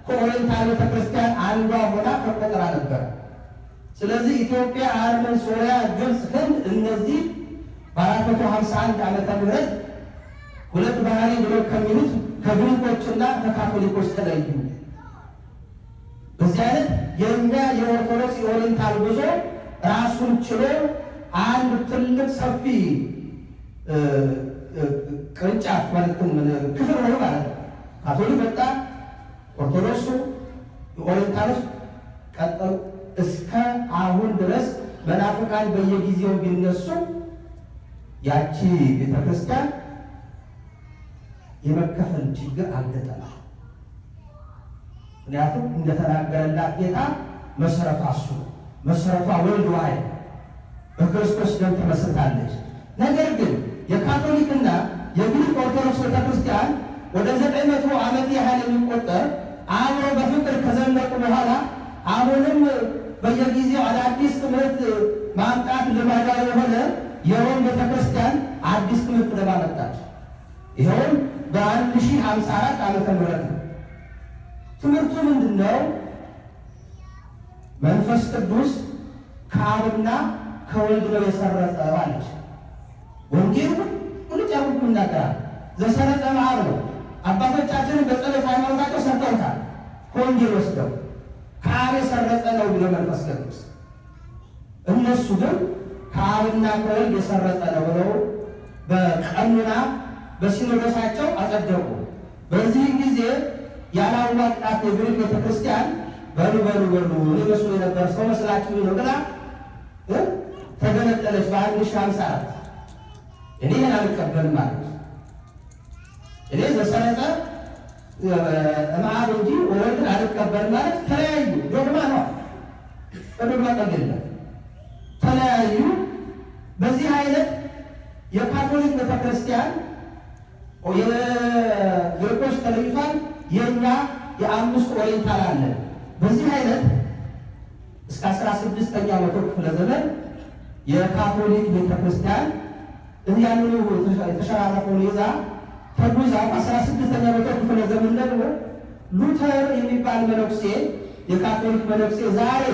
ከኦሪየንታል ቤተክርስቲያን አንዷ ሆና ተቆጥራ ነበረ። ስለዚህ ኢትዮጵያ፣ አርመን፣ ሶሪያ፣ ግብፅ፣ ህንድ እነዚህ በ451 ዓመተ ምህረት ሁለት ባህሪ ብለው ከሚሉት ከግሪኮችና ከካቶሊኮች ተለዩ። በዚህ አይነት የእኛ የኦርቶዶክስ የኦሪየንታል ጉዞ ራሱን ችሎ አንድ ትልቅ ሰፊ ቅርንጫፍ ማለት ክፍል ሆኖ ማለት ነው። ካቶሊክ ወጣ፣ ኦርቶዶክሱ፣ የኦሪየንታሎች ቀጠሉ። እስከ አሁን ድረስ መናፍቃን በየጊዜው ቢነሱ ያቺ ቤተክርስቲያን የመከፈል ችግር አልገጠማል። ምክንያቱም እንደተናገረላት ጌታ መሰረቷ እሱ መሰረቷ ወልድ ዋሕድ በክርስቶስ ደም ተመስርታለች። ነገር ግን የካቶሊክና የግሪክ ኦርቶዶክስ ቤተክርስቲያን ወደ 900 ዓመት ያህል የሚቆጠር አብሮ በፍቅር ከዘለቁ በኋላ አሁንም በየጊዜው አዳዲስ ትምህርት ማምጣት ልማዳዊ የሆነ የሮም ቤተክርስቲያን አዲስ ትምህርት ለማመጣች ይኸውም በ1054 ዓመተ ምህረት ነው። ትምህርቱ ምንድን ነው? መንፈስ ቅዱስ ከአብና ከወልድ ነው የሰረጸው አለች። ወንጌል ሁሉ ጨርቁ ይናገራል። ዘሰረጸ መዓር ነው። አባቶቻችንን በጸሎት ሃይማኖታቸው ሰርተውታል። ከወንጌል ወስደው ከአብ የሰረጸ ነው ብሎ መንፈስ ቅዱስ፣ እነሱ ግን ከአብና ከወልድ የሰረጸ ነው ብለው በቀኑና በሲኖዶሳቸው አጸደቁ። በዚህ ጊዜ ያላዋጣት የግሪክ ቤተክርስቲያን በሉ እኔ መስሎ የነበር ሰው መስላችሁ ነው ብላ ተገነጠለች በ1054 እኔ ይህን አልቀበልም ማለት እኔ ዘሰረጸ መዓር እንጂ ወልድን አልቀበልም ማለት ተለያዩ። ዶግማ ነው፣ በዶግማ ቀልድ ተለያዩ። በዚህ አይነት የካቶሊክ ቤተክርስቲያን የግሪኮች ተለይቷል። የእኛ የአምስቱ ኦሪየንታል አለ። በዚህ አይነት እስከ 16ኛው መቶ ክፍለ ዘመን የካቶሊክ ቤተክርስቲያን ያንኑ የተሸራረፈውን ይዛ ተጉዛ 16ኛው መቶ ክፍለ ዘመን ደግሞ ሉተር የሚባል መነኩሴ የካቶሊክ መነኩሴ ዛሬ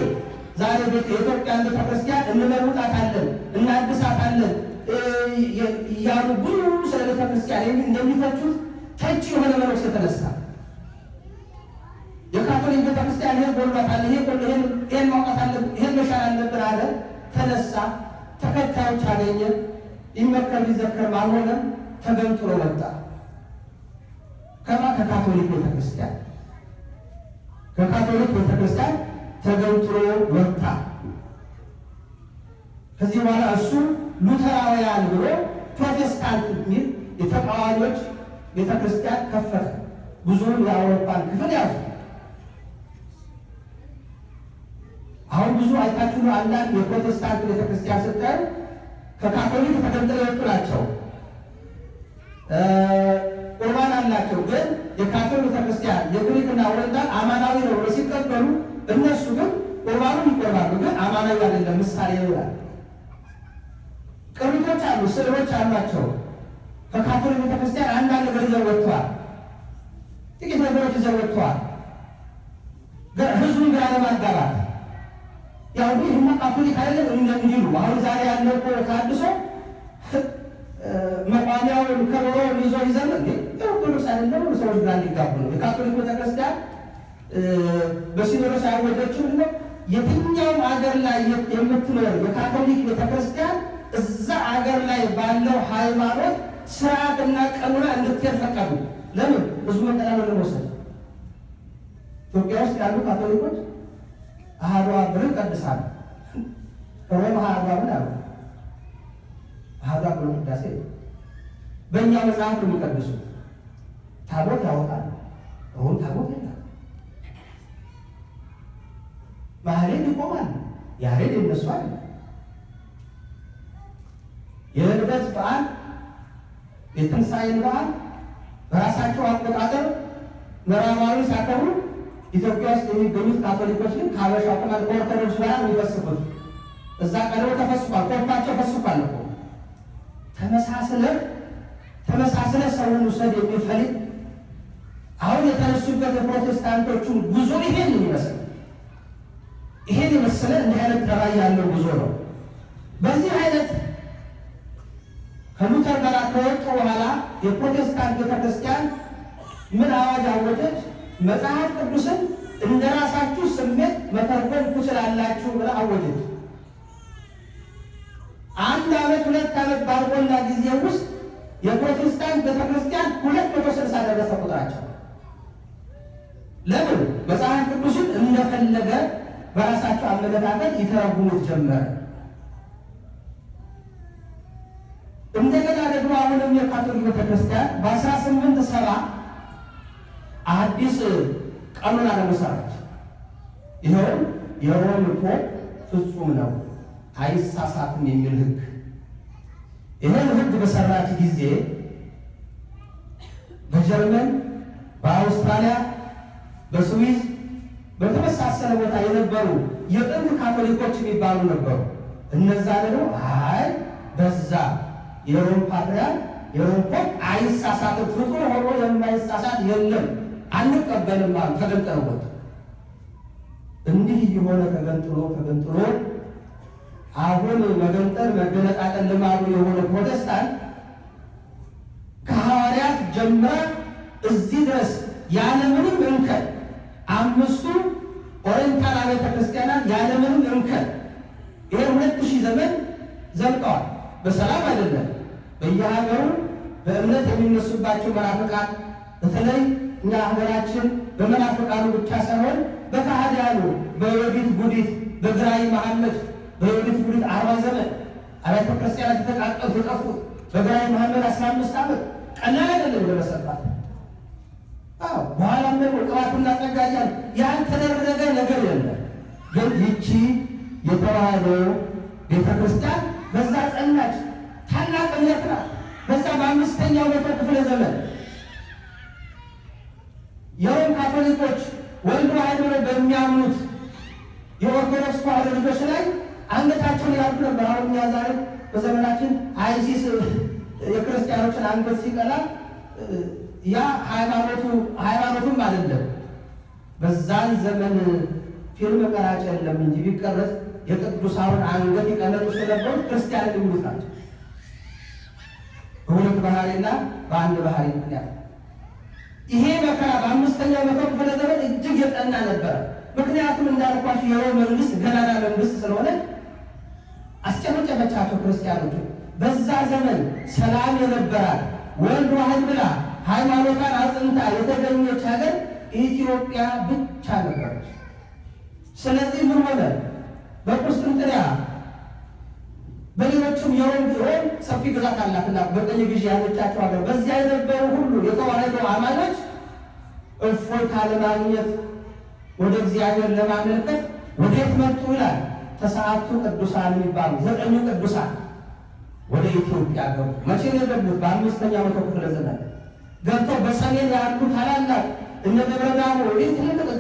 የኢትዮጵያን ቤተክርስቲያን እንለውጣታለን እናድሳታለን እያሉ ብዙ ስለ ቤተክርስቲያን እንደሚተቹት ተች የሆነ መነኩሴ ተነሳ። የካቶሊክ ቤተክርስቲያን ይህን ጎልባታል፣ ይህን ማውጣት አለብን፣ ይህን መሻር አለብን አለ። ተነሳ፣ ተከታዮች አገኘ። ይመከር ሊዘከር አልሆነም፣ ተገንጥሎ ወጣ። ከካቶሊክ ቤተክርስቲያን ተገንጥሎ ወጣ። ከዚህ በኋላ እሱ ሉተራውያን ብሎ ፕሮቴስታንት የሚል የተቃዋሚዎች ቤተክርስቲያን ከፈተ። ብዙውን የአውሮፓን ክፍል ያዙ። አሁን ብዙ አይታችሁ ነው። አንዳንድ የፕሮቴስታንት ቤተክርስቲያን ስታይ ከካቶሊክ ተገንጥለው የወጡ ናቸው። ቁርባን አላቸው፣ ግን የካቶሊክ ቤተክርስቲያን የግሪክና ኦሪየንታል አማናዊ ነው ብሎ ሲቀበሉ እነሱ ግን ቁርባኑን ይቆርባሉ፣ ግን አማናዊ አይደለም፣ ምሳሌ ይላል። ቅሪቶች አሉ፣ ስዕሎች አሏቸው። ከካቶሊክ ቤተክርስቲያን አንዳንድ ነገር ይዘው ወጥተዋል፣ ጥቂት ነገሮች ይዘው ወጥተዋል። ህዝቡን ግራ ለማጋባት ያው ይህማ ካቶሊክ አይደለም እንዲሉ አሁን ዛሬ ያለው እኮ ታድሶ መቋሚያውን ከበሮውን ይዞ ይዘምር ኦርቶዶክስ አይደለም ሰዎች ጋር እንዲጋቡ ነው። የካቶሊክ ቤተክርስቲያን በሲኖዶስ ያወጀችው ነው። የትኛውም አገር ላይ የምትኖር የካቶሊክ ቤተክርስቲያን እዛ አገር ላይ ባለው ሃይማኖት ስርዓትና ቀኑና እንድትሄድ ፈቀዱ። ለምን? ብዙ መጠናመን ለመውሰድ ኢትዮጵያ ውስጥ ያሉ ካቶሊኮች አሐዱ አብን ቀድሳሉ። ሮም አሐዱ አብን አሉ። አሐዱ አብን ቅዳሴ በእኛ መጽሐፍ ነው የሚቀድሱት። ታቦት ያወጣሉ። አሁን ታቦት የለም። ማህሌት ይቆማል። ያሬድ የነሱ አለ። የልደት በዓል የትንሣኤን በዓል በራሳቸው አቆጣጠር ምዕራባዊ ሲያከብሩ ኢትዮጵያ ውስጥ የሚገኙት ካቶሊኮች ግን ከሀበሻ ቁማር ከኦርቶዶክስ ጋር የሚፈስቁት እዛ ቀድሞ ተፈስቋል። ኮርታቸው ፈስቋል እኮ ተመሳስለ ሰውን ውሰድ የሚፈልግ አሁን የተነሱበት የፕሮቴስታንቶቹን ጉዞ ይሄን ይመስል ይሄን የመሰለ እንዲህ አይነት ጠባይ ያለው ጉዞ ነው። በዚህ አይነት ከሉተር ጋር ከወጡ በኋላ የፕሮቴስታንት ቤተክርስቲያን ምን አዋጅ አወጀች? መጽሐፍ ቅዱስን እንደራሳችሁ ስሜት መተርጎም ትችላላችሁ ብላ አወጀች። 1 ዓመት 2 ዓመት ባልሞላ ጊዜ ውስጥ የፕሮቴስታንት ቤተክርስቲያን 260 ደረሰ ቁጥራቸው። ለምን? መጽሐፍ ቅዱስን እንደፈለገ በራሳቸው አመለካከት ይተረጉሙት ጀመረ። እንደገና ደግሞ አሁንም የካቶሊክ ቤተክርስቲያን በ1870 አዲስ ቀኖና ለመሰረች። ይኸውም የሮም ፖፕ ፍጹም ነው አይሳሳትም የሚል ሕግ። ይህን ሕግ በሰራች ጊዜ በጀርመን፣ በአውስትራሊያ፣ በስዊዝ በተመሳሰለ ቦታ የነበሩ የጥንት ካቶሊኮች የሚባሉ ነበሩ። እነዛ ደግሞ አይ በዛ የሮም ፓትርያርክ የሮም ፖፕ አይሳሳትም፣ ፍጡር ሆኖ የማይሳሳት የለም አንቀበልም ማለት ተገንጥለው ወጡ። እንዲህ እየሆነ ተገንጥሎ አሁን መገንጠል መገነጣጠል ልማዱ የሆነ ፕሮቴስታንት ከሐዋርያት ጀምራ እዚህ ድረስ ያለምንም እንከን አምስቱ ኦሪየንታል አብያተ ክርስቲያናት ያለምንም እንከን ይሄ 2000 ዘመን ዘልቀዋል። በሰላም አይደለም። በየሀገሩ በእምነት የሚነሱባቸው መናፍቃን በተለይ እኛ ሀገራችን በመናፍቃኑ ብቻ ሳይሆን በካህዲያኑ በዮዲት ጉዲት በግራኝ መሐመድ በዮዲት ጉዲት 40 ዘመን አብያተ ክርስቲያናት የተቃጠሉ የጠፉት በግራኝ መሐመድ 15 ዓመት ቀላል አይደለም የደረሰባት። በኋላም ደግሞ ቅባቱና ጸጋያን ያልተደረገ ነገር የለም። ግን ይቺ የተዋህዶ ቤተ ክርስቲያን በዛ ጸናች። ታላቅ እምነት ናት። በዛ በ5ኛው መቶ ክፍለ ዘመን የሮም ካቶሊኮች ወልድ ዋሕድ ብለው በሚያምኑት የኦርቶዶክስ ተዋህዶ ልጆች ላይ አንገታቸውን ያርዱ ነበር። አሁን እኛ ዛሬ በዘመናችን አይሲስ የክርስቲያኖችን አንገት ሲቀላ ያ ሃይማኖቱም አይደለም። በዛን ዘመን ፊልም ቀራጭ የለም እንጂ ቢቀረጽ የቅዱሳኑን አንገት ይቀለጡ ስለነበሩ ክርስቲያን የሚሉት ናቸው። በሁለት ባህሪና በአንድ ባህሪ ምክንያት ይሄ መከራ በ5ኛው መቶ ክፍለ ዘመን እጅግ የጠና ነበረ። ምክንያቱም እንዳልኳችሁ የሮም መንግስት ገናና መንግስት ስለሆነ አስጨፈጨፈቻቸው ክርስቲያኖቹ። በዛ ዘመን ሰላም የነበራት ወልድ ዋሕድ ብላ ሃይማኖቷን አጽንታ የተገኘች ሀገር ኢትዮጵያ ብቻ ነበረች። ስለዚህ ምን ሆነ? በቁስጥንጥንያ በሌሎችም የሮም ሰፊ ግዛት አላትና በቀኝ ግዢ ያለቻቸው ሀገር በዚያ የነበሩ ሁሉ የተዋህዶ አማኞች እፎይታ ለማግኘት ወደ እግዚአብሔር ለማመልከት ወዴት መጡ ይላል። ተሰዓቱ ቅዱሳን የሚባሉ 9 ቅዱሳን ወደ ኢትዮጵያ ገቡ። መቼ ነው የገቡት? በ5ኛው መቶ ክፍለ ዘመን ገብተው በሰሜን ያሉ ታላላቅ እነ ደብረ ዳሞ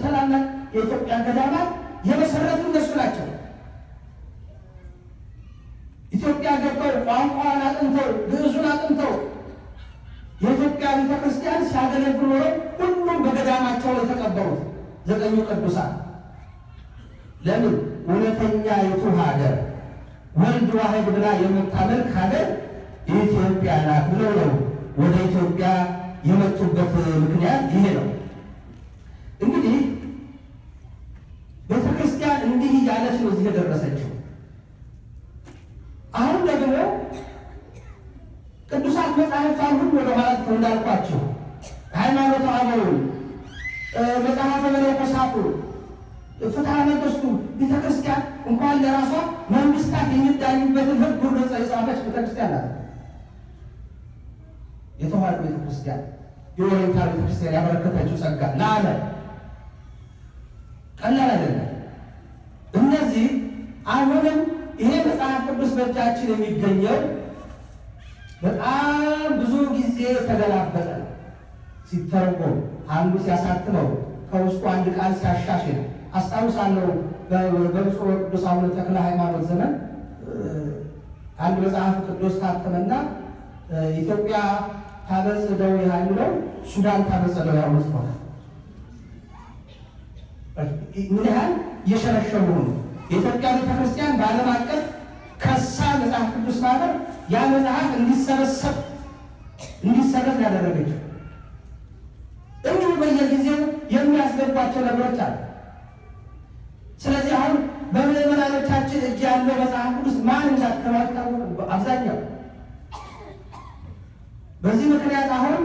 ታላላቅ የኢትዮጵያ ገዳማት የመሰረቱ እነሱ ናቸው። ኢትዮጵያ ገብተው ቋንቋን አጥንተው ግዕዙን አጥንተው የኢትዮጵያ ቤተክርስቲያን ሲያገለግሉ ሁሉም በገዳማቸው የተቀበሩት 9 ቅዱሳን። ለምን? እውነተኛ የቱ ሀገር ወልድ ዋሕድ ብላ የምታመልክ ሀገር ኢትዮጵያ ናት ብለው ነው ወደ ኢትዮጵያ የመጡበት ምክንያት ይሄ ነው። እንግዲህ ቤተክርስቲያን እንዲህ እያለች ነው እዚህ የደረሰችው። አሁን ደግሞ ቅዱሳት መጻሕፍቷን ሁሉ ወደ ኋላ እንዳልኳቸው ሃይማኖተ አበውን፣ መጽሐፈ መነኮሳቱ፣ ፍትሐ ነገሥቱ ቤተክርስቲያን እንኳን ለራሷ መንግስታት የሚዳኙበትን ሕግ ሁሉ የጻፈች ቤተክርስቲያን ናት። የተዋህዶ ቤተክርስቲያን የኦሪየንታል ቤተክርስቲያን ያበረከተችው ጸጋ ለዓለም ቀላል አይደለም። እነዚህ አሁንም ይሄ መጽሐፍ ቅዱስ በእጃችን የሚገኘው በጣም ብዙ ጊዜ የተገላበጠ ነው። ሲተረጎም አንዱ ሲያሳትመው ከውስጡ አንድ ቃል ሲያሻሽል አስታውሳለሁ። በብፁዕ ቅዱስ አቡነ ተክለ ሃይማኖት ዘመን አንድ መጽሐፍ ቅዱስ ታተመና ኢትዮጵያ ታበጽሕደው የሚለው ሱዳን ታበጽሕደው ያሉት ነው። ምን ያህል እየሸረሸሩ ነው። የኢትዮጵያ ቤተክርስቲያን በዓለም አቀፍ ከሳ መጽሐፍ ቅዱስ ማህበር ያ መጽሐፍ እንዲሰረዝ ያደረገችው። እንዲሁ በየጊዜው የሚያስገቧቸው ነገሮች አሉ። ስለዚህ አሁን በምዕመናኖቻችን እጅ ያለው መጽሐፍ ቅዱስ ማን እንዳተማው አብዛኛው። በዚህ ምክንያት አሁን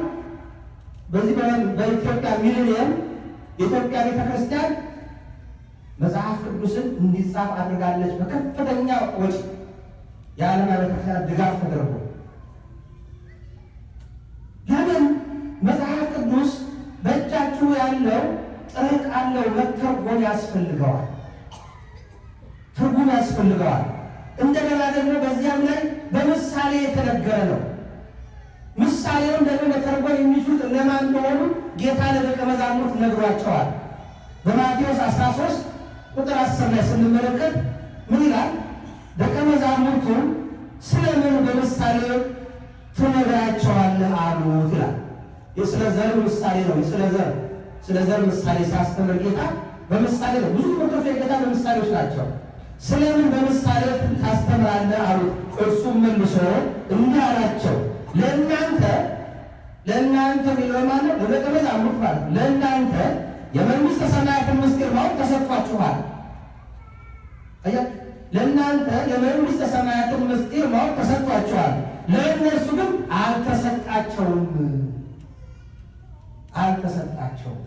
በዚህ በኢትዮጵያ ሚሊኒየም የኢትዮጵያ ቤተክርስቲያን መጽሐፍ ቅዱስን እንዲጻፍ አድርጋለች። በከፍተኛ ወጪ የዓለም ቤተክርስቲያን ድጋፍ ተደርጎ። ለምን? መጽሐፍ ቅዱስ በእጃችሁ ያለው ጥሬ ቃል ነው፣ መተርጎም ያስፈልገዋል፣ ትርጉም ያስፈልገዋል። እንደገና ደግሞ በዚያም ላይ በምሳሌ የተነገረ ነው። ምሳሌውን ደግሞ መተርጎም የሚችሉት እነማን እንደሆኑ ጌታ ለደቀ መዛሙርት ነግሯቸዋል። በማቴዎስ 13 ቁጥር 10 ላይ ስንመለከት ምን ይላል? ደቀ መዛሙርቱን ስለምን በምሳሌ ትነግራቸዋለህ አሉት ይላል። የስለ ዘር ምሳሌ ነው። ስለ ዘር ምሳሌ ሲያስተምር ጌታ በምሳሌ ነው። ብዙ ትምህርቶች የጌታ በምሳሌዎች ናቸው። ስለምን በምሳሌ ታስተምራለህ አሉት። እርሱም መልሶ እንዲህ አላቸው፣ ለእናንተ ቢለው ማለት ለደቀ መዛሙርት ማለት ለእናንተ የመንግሥተ ሰማያትን ምስጢር ማወቅ ተሰጥቷችኋል። ለእናንተ የመንግሥተ ሰማያትን ምስጢር ማወቅ ተሰጥቷችኋል፣ ለእነርሱ ግን አልተሰጣቸውም።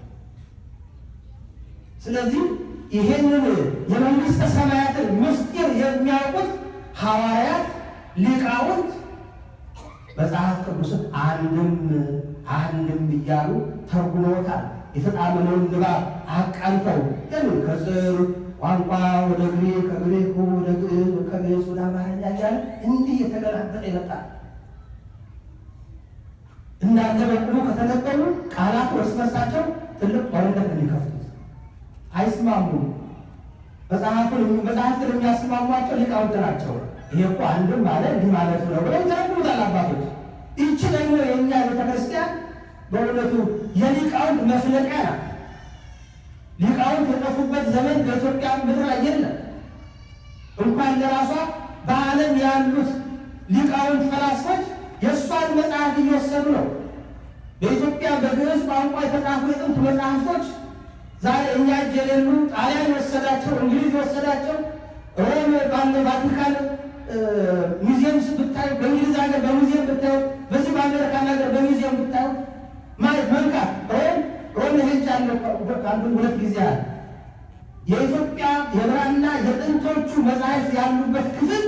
ስለዚህ ይሄንን የመንግሥተ ሰማያትን ምስጢር የሚያውቁት ሐዋርያት፣ ሊቃውንት መጽሐፍ ቅዱስን አንድም እያሉ ተርጉመውታል። የተጣመመውን ንባብ አቃንተው ከጽር ቋንቋ ወደ ግሪክ፣ ከግሪክ ወደ ግዕዝ፣ ከግዕዝ ወደ አማርኛ እያለ እንዲህ የተገላበጠ ይመጣል። እንዳለ በቁሙ ከተነበሩ ቃላት እርስ በርሳቸው ትልቅ ጦርነት የሚከፍቱት አይስማሙም። መጽሐፍትን የሚያስማሟቸው ሊቃውንት ናቸው። ይሄ እኮ አንድም ማለት እንዲህ ማለት ነው ብለው ይተረጉሙታል አባቶች። ይቺ ደግሞ የእኛ ቤተክርስቲያን በእውነቱ የሊቃውንት መፍለቂያ ናት። ሊቃውንት የጠፉበት ዘመን በኢትዮጵያ ምድር ላይ የለም። እንኳን ለራሷ በዓለም ያሉት ሊቃውንት ፈላስፎች የእሷን መጽሐፍ እየወሰዱ ነው። በኢትዮጵያ በግዕዝ ቋንቋ የተጻፉ የጥንት መጽሐፍቶች ዛሬ እኛ እጅ የሌሉ ጣሊያን የወሰዳቸው፣ እንግሊዝ የወሰዳቸው፣ ሮም ባለ ቫቲካን ሙዚየም ብታዩ፣ በእንግሊዝ ሀገር በሙዚየም ብታዩ፣ በዚህ በአሜሪካን ሀገር በሙዚየም ብታዩ ማለት መንካት ሮም ሄጃለሁ አንዱ 2 ጊዜ አለ። የኢትዮጵያ የብራና የጥንቶቹ መጽሐፍት ያሉበት ክፍል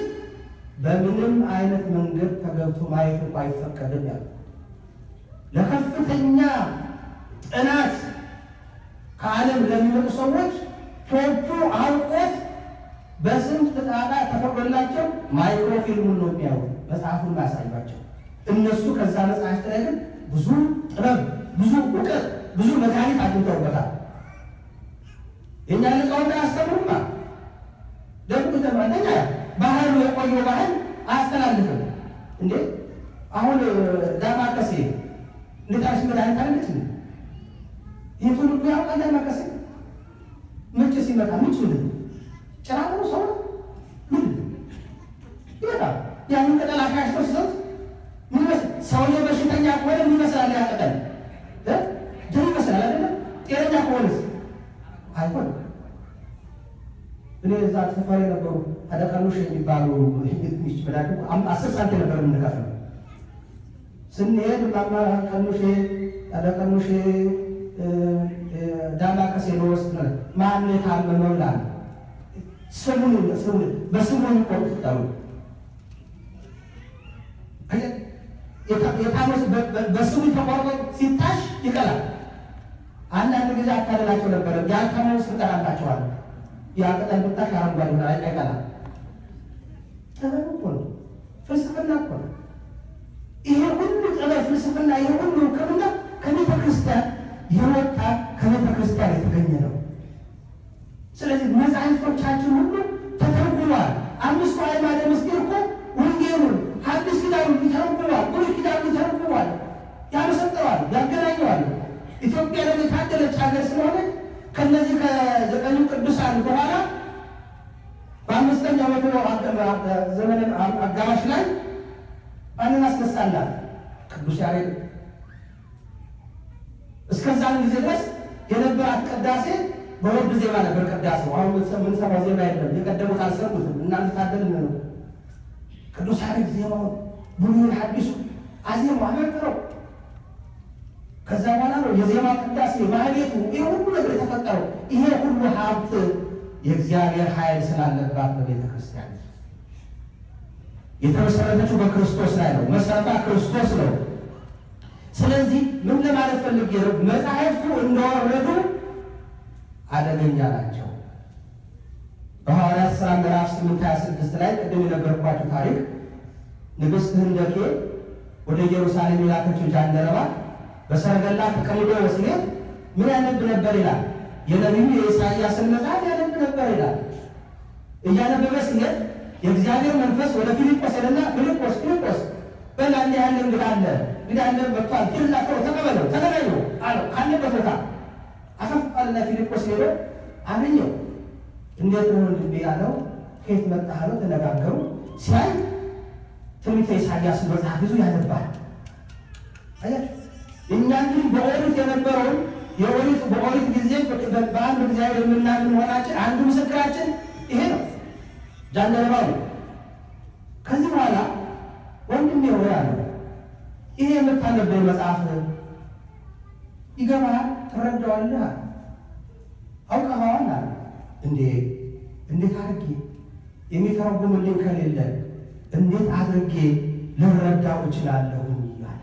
በምንም አይነት መንገድ ተገብቶ ማየት እንኳ አይፈቀድም ያሉ ለከፍተኛ ጥናት ከዓለም ለሚመጡ ሰዎች ቶፑ አውቆት በስንት ጣጣ ተፈቅዶላቸው ማይክሮፊልሙን ነው የሚያዩ መጽሐፉን ማያሳዩቸው። እነሱ ከዛ መጽሐፍት ላይ ግን ብዙ ጥበብ፣ ብዙ እውቀት፣ ብዙ መድኃኒት አግኝተውበታል። የእኛ ሊቃውንት አያስተምሩማ። ደግሞ ተማለኛ ባህሉ የቆየው ባህል አያስተላልፍም እንዴ። አሁን ዳማከሴ እንዴታሽ መድኃኒት አለች ነው ይቱን ሁሉ ያውቃል። ዳማከሴ ምንጭ ሲመጣ ምንጭ ምን ጭራሮ ሰው ምን ይመጣል። ያንን ቅጠል አሻሽቶ ሲሰጥ ምን ይመስል ሰውዬው በሽተኛ ከሆነ ምን ይመስላል? ያቀጠል ደም ይመስላል አይደለም? ጤነኛ ከሆነስ አይሆንም። እኔ እዛ ተፈሪ ነበሩ አደቀሉሽ የሚባሉ ይህች በላዱ 10 ሳንቲም ነበር የምንከፍለው። ስንሄድ ማማ ቀኑሽ አደቀሉሽ ዳማከሴ ለወስድ ነው ማን የታመመው ይላል። ስሙን በስሙ ይቆጥጣሉ። የታመመ በስሙ ተቆርጦ ሲታሽ ይቀላል። አንዳንድ ጊዜ አታለላቸው ነበር። ያልታመሙ ስንጠራላቸዋል። ያቀጠል ብታሽ አረንጓዴ ነው አይቀላል። ጥበብ እኮ ነው፣ ፍልስፍና እኮ ነው። ይሄ ሁሉ ጥበብ፣ ፍልስፍና፣ ይሄ ሁሉ ሕክምና ከቤተ ክርስቲያን የወጣ ከቤተ ክርስቲያን የተገኘ ነው። ስለዚህ መጽሐፍቶቻችን ሁሉ ተተርጉመዋል። 5ቱ አዕማደ ምስጢር እኮ ወንጌሉን ሐዲስ ኪዳኑን ይተረጉመዋል፣ ብሉይ ኪዳኑን ይተረጉመዋል፣ ያመሰጥረዋል፣ ያገናኘዋል። ኢትዮጵያ ደግሞ የታደለች ሀገር ስለሆነ ከነዚህ ከ9 ቅዱሳን በኋላ በ5ኛው መቶ ዘመን አጋማሽ ላይ ማንን አስነሳላት? ቅዱስ ያሬድ። እስከዛን ጊዜ ድረስ የነበራት ቅዳሴ በወርድ ዜማ ነበር ቅዳሴው። አሁን የምንሰማው ዜማ የለም። የቀደሙት አልሰሙትም። እናንተ ታደልን ነው። ቅዱስ ያሬድ ዜማውን ብሉይን ሐዲሱ አዜሙ አመጥረው ከዛ በኋላ ነው የዜማ ቅዳሴ ማህሌቱ፣ ይሄ ሁሉ ነገር የተፈጠረው። ይሄ ሁሉ ሀብት የእግዚአብሔር ኃይል ስላለባት በቤተ ክርስቲያን የተመሰረተችው በክርስቶስ ላይ ነው። መሰረቷ ክርስቶስ ነው። ስለዚህ ምን ለማለት ፈልጌ ነው? መጻሕፍቱ እንደወረዱ አደገኛ ናቸው። በሐዋርያት ሥራ ምዕራፍ 8:26 ላይ ቅድም የነገርኳችሁ ታሪክ ንግሥት ህንደኬ ወደ ኢየሩሳሌም የላከችው ጃንደረባ በሰረገላ ተቀምጦ ሲሄድ ምን ያነብ ነበር ይላል? የነቢዩ የኢሳይያስን መጽሐፍ ያነብ ነበር ይላል። እያነበበ ሲሄድ የእግዚአብሔር መንፈስ ወደ ፊልጶስ ሄደና ፊልጶስ በላንድ ያለ እንግዳ አለ መጥቷል፣ ሂድና ተቀበለው፣ ተገናኘው አለው። ካለበት ቦታ አፈፋልና ፊልጶስ ሄዶ አገኘው። እንዴት ነው እንዴ ያለው? ከየት መጣህ አለው። ተነጋገሩ። ሲያይ ትንቢተ ኢሳይያስ መጽሐፍ ይዞ ያነባል። አያችሁ እኛ ግን በኦሪት የነበረውን በኦሪት ጊዜ በአንድ እግዚአብሔር የምናምን መሆናችን አንዱ ምስክራችን ይሄ ነው። ጃንደረባው ከዚህ በኋላ ወንድሜ ሆይ አለው ይሄ የምታነበው መጽሐፍ ይገባሃል? ትረዳዋለህ? አውቀኸዋል? አለ። እንዴት አድርጌ የሚተረጉምልኝ ከሌለ እንዴት አድርጌ ልረዳው እችላለሁ? አለ።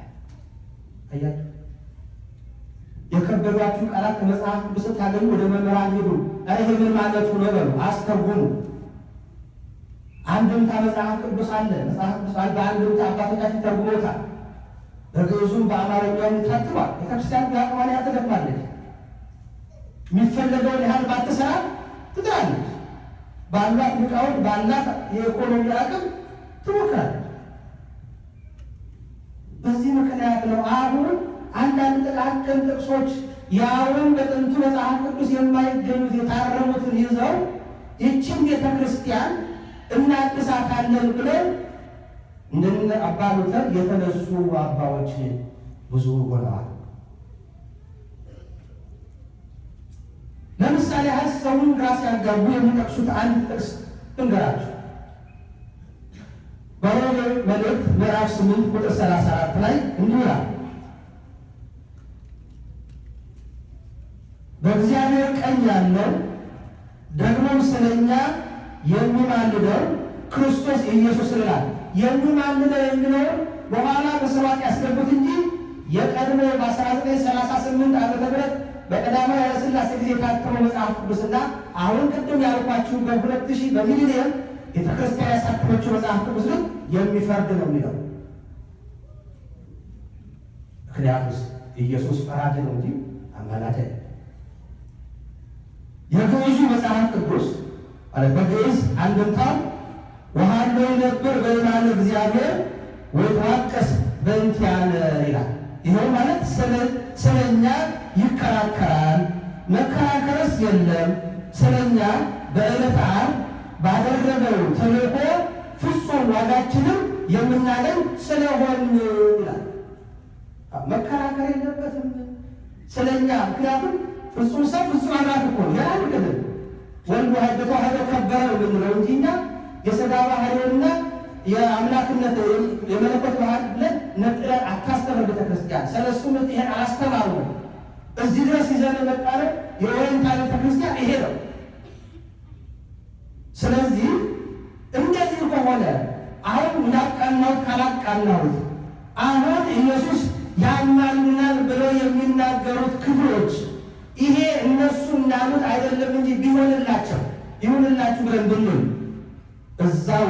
አያችሁ የከበዷችሁ ቃላት ከመጽሐፍ ቅዱስ ታገኙ ወደ መምህራን ሄዱ። ይሄ ምን ማለቱ ነው በሉ፣ አስተርጉሙ። አንድምታ መጽሐፍ ቅዱስ አለ። መጽሐፍ ቅዱስ አለ። በአንድምታ አባቶቻችን ተርጉሞታል። በግዕዙም በአማርኛውም ታትሟል። ቤተክርስቲያን በአቅሟ ትደክማለች። የሚፈለገውን ያህል ባትሰራ ትጥራለች። ባላት ሊቃውንት ባላት የኢኮኖሚ አቅም ትሞክራለች። በዚህ ምክንያት ነው አሁን አንዳንድ ጥቃቅን ጥቅሶች ያውን በጥንቱ መጽሐፍ ቅዱስ የማይገኙት የታረሙትን ይዘው ይህችን ቤተክርስቲያን እናድሳታለን ብለን እንደነ አባ ሉተር የተነሱ አባዎች ብዙ ሆነዋል። ለምሳሌ ሀሳቡን ራስ ያጋቡ የሚጠቅሱት አንድ ጥቅስ እንገራችሁ። በሮሜ መልእክት ምዕራፍ 8 ቁጥር 34 ላይ እንዲህ ይላል፣ በእግዚአብሔር ቀኝ ያለው ደግሞም ስለኛ የሚማልደው ክርስቶስ ኢየሱስ ይላል። የሚማልደው የሚለው በኋላ በሰባት ያስገቡት እንጂ የቀድሞ በ1938 ዓመተ ምህረት በቀዳማዊ ኃይለ ሥላሴ ጊዜ የታተመው መጽሐፍ ቅዱስና አሁን ቅድም ያልኳችሁ በ2000 በሚሊኒየም ቤተክርስቲያን ያሳተመችው መጽሐፍ ቅዱስ ግን የሚፈርድ ነው የሚለው። ምክንያቱስ ኢየሱስ ፈራጅ ነው እንጂ አማላጅ አይደለም። የግዕዙ መጽሐፍ ቅዱስ ማለት በግዕዝ አንድምታው ወሃሎ ነበር በይማነ እግዚአብሔር ወይተዋቀስ በእንቲአነ ይላል። ይኸው ማለት ስለኛ ይከራከራል፣ መከራከርስ የለም፣ ስለኛ በዕለተ ዓርብ ባደረገው ተልእኮ ፍጹም ዋጋችንም የምናገኝ ስለሆን ይላል። መከራከር የለበትም ስለኛ። ምክንያቱም ፍጹም ሰው ፍጹም አምላክ እኮ ነው። ያለ ግን ወልድ ዋሕድ ተዋሕዶ ከበረ ብንለው እንጂ እኛ የሥጋ ባህሪውና የአምላክነት የመለኮት ባህሪ ብለን ነጥለን አታስተምር ቤተክርስቲያን። ሰለስቱ ምዕት ይሄን አላስተማሩም። እዚህ ድረስ ይዘን የመጣነው የኦሪየንታል ቤተክርስቲያን ይሄ ነው። ስለዚህ እንደዚህ ከሆነ አሁን እንዳቃናሁት ካላቃናሁት አሁን ኢየሱስ ያማልናል ብለው የሚናገሩት ክፍሎች ይሄ እነሱ እንዳሉት አይደለም እንጂ ቢሆንላቸው ይሁንላችሁ ብለን ብንል እዛው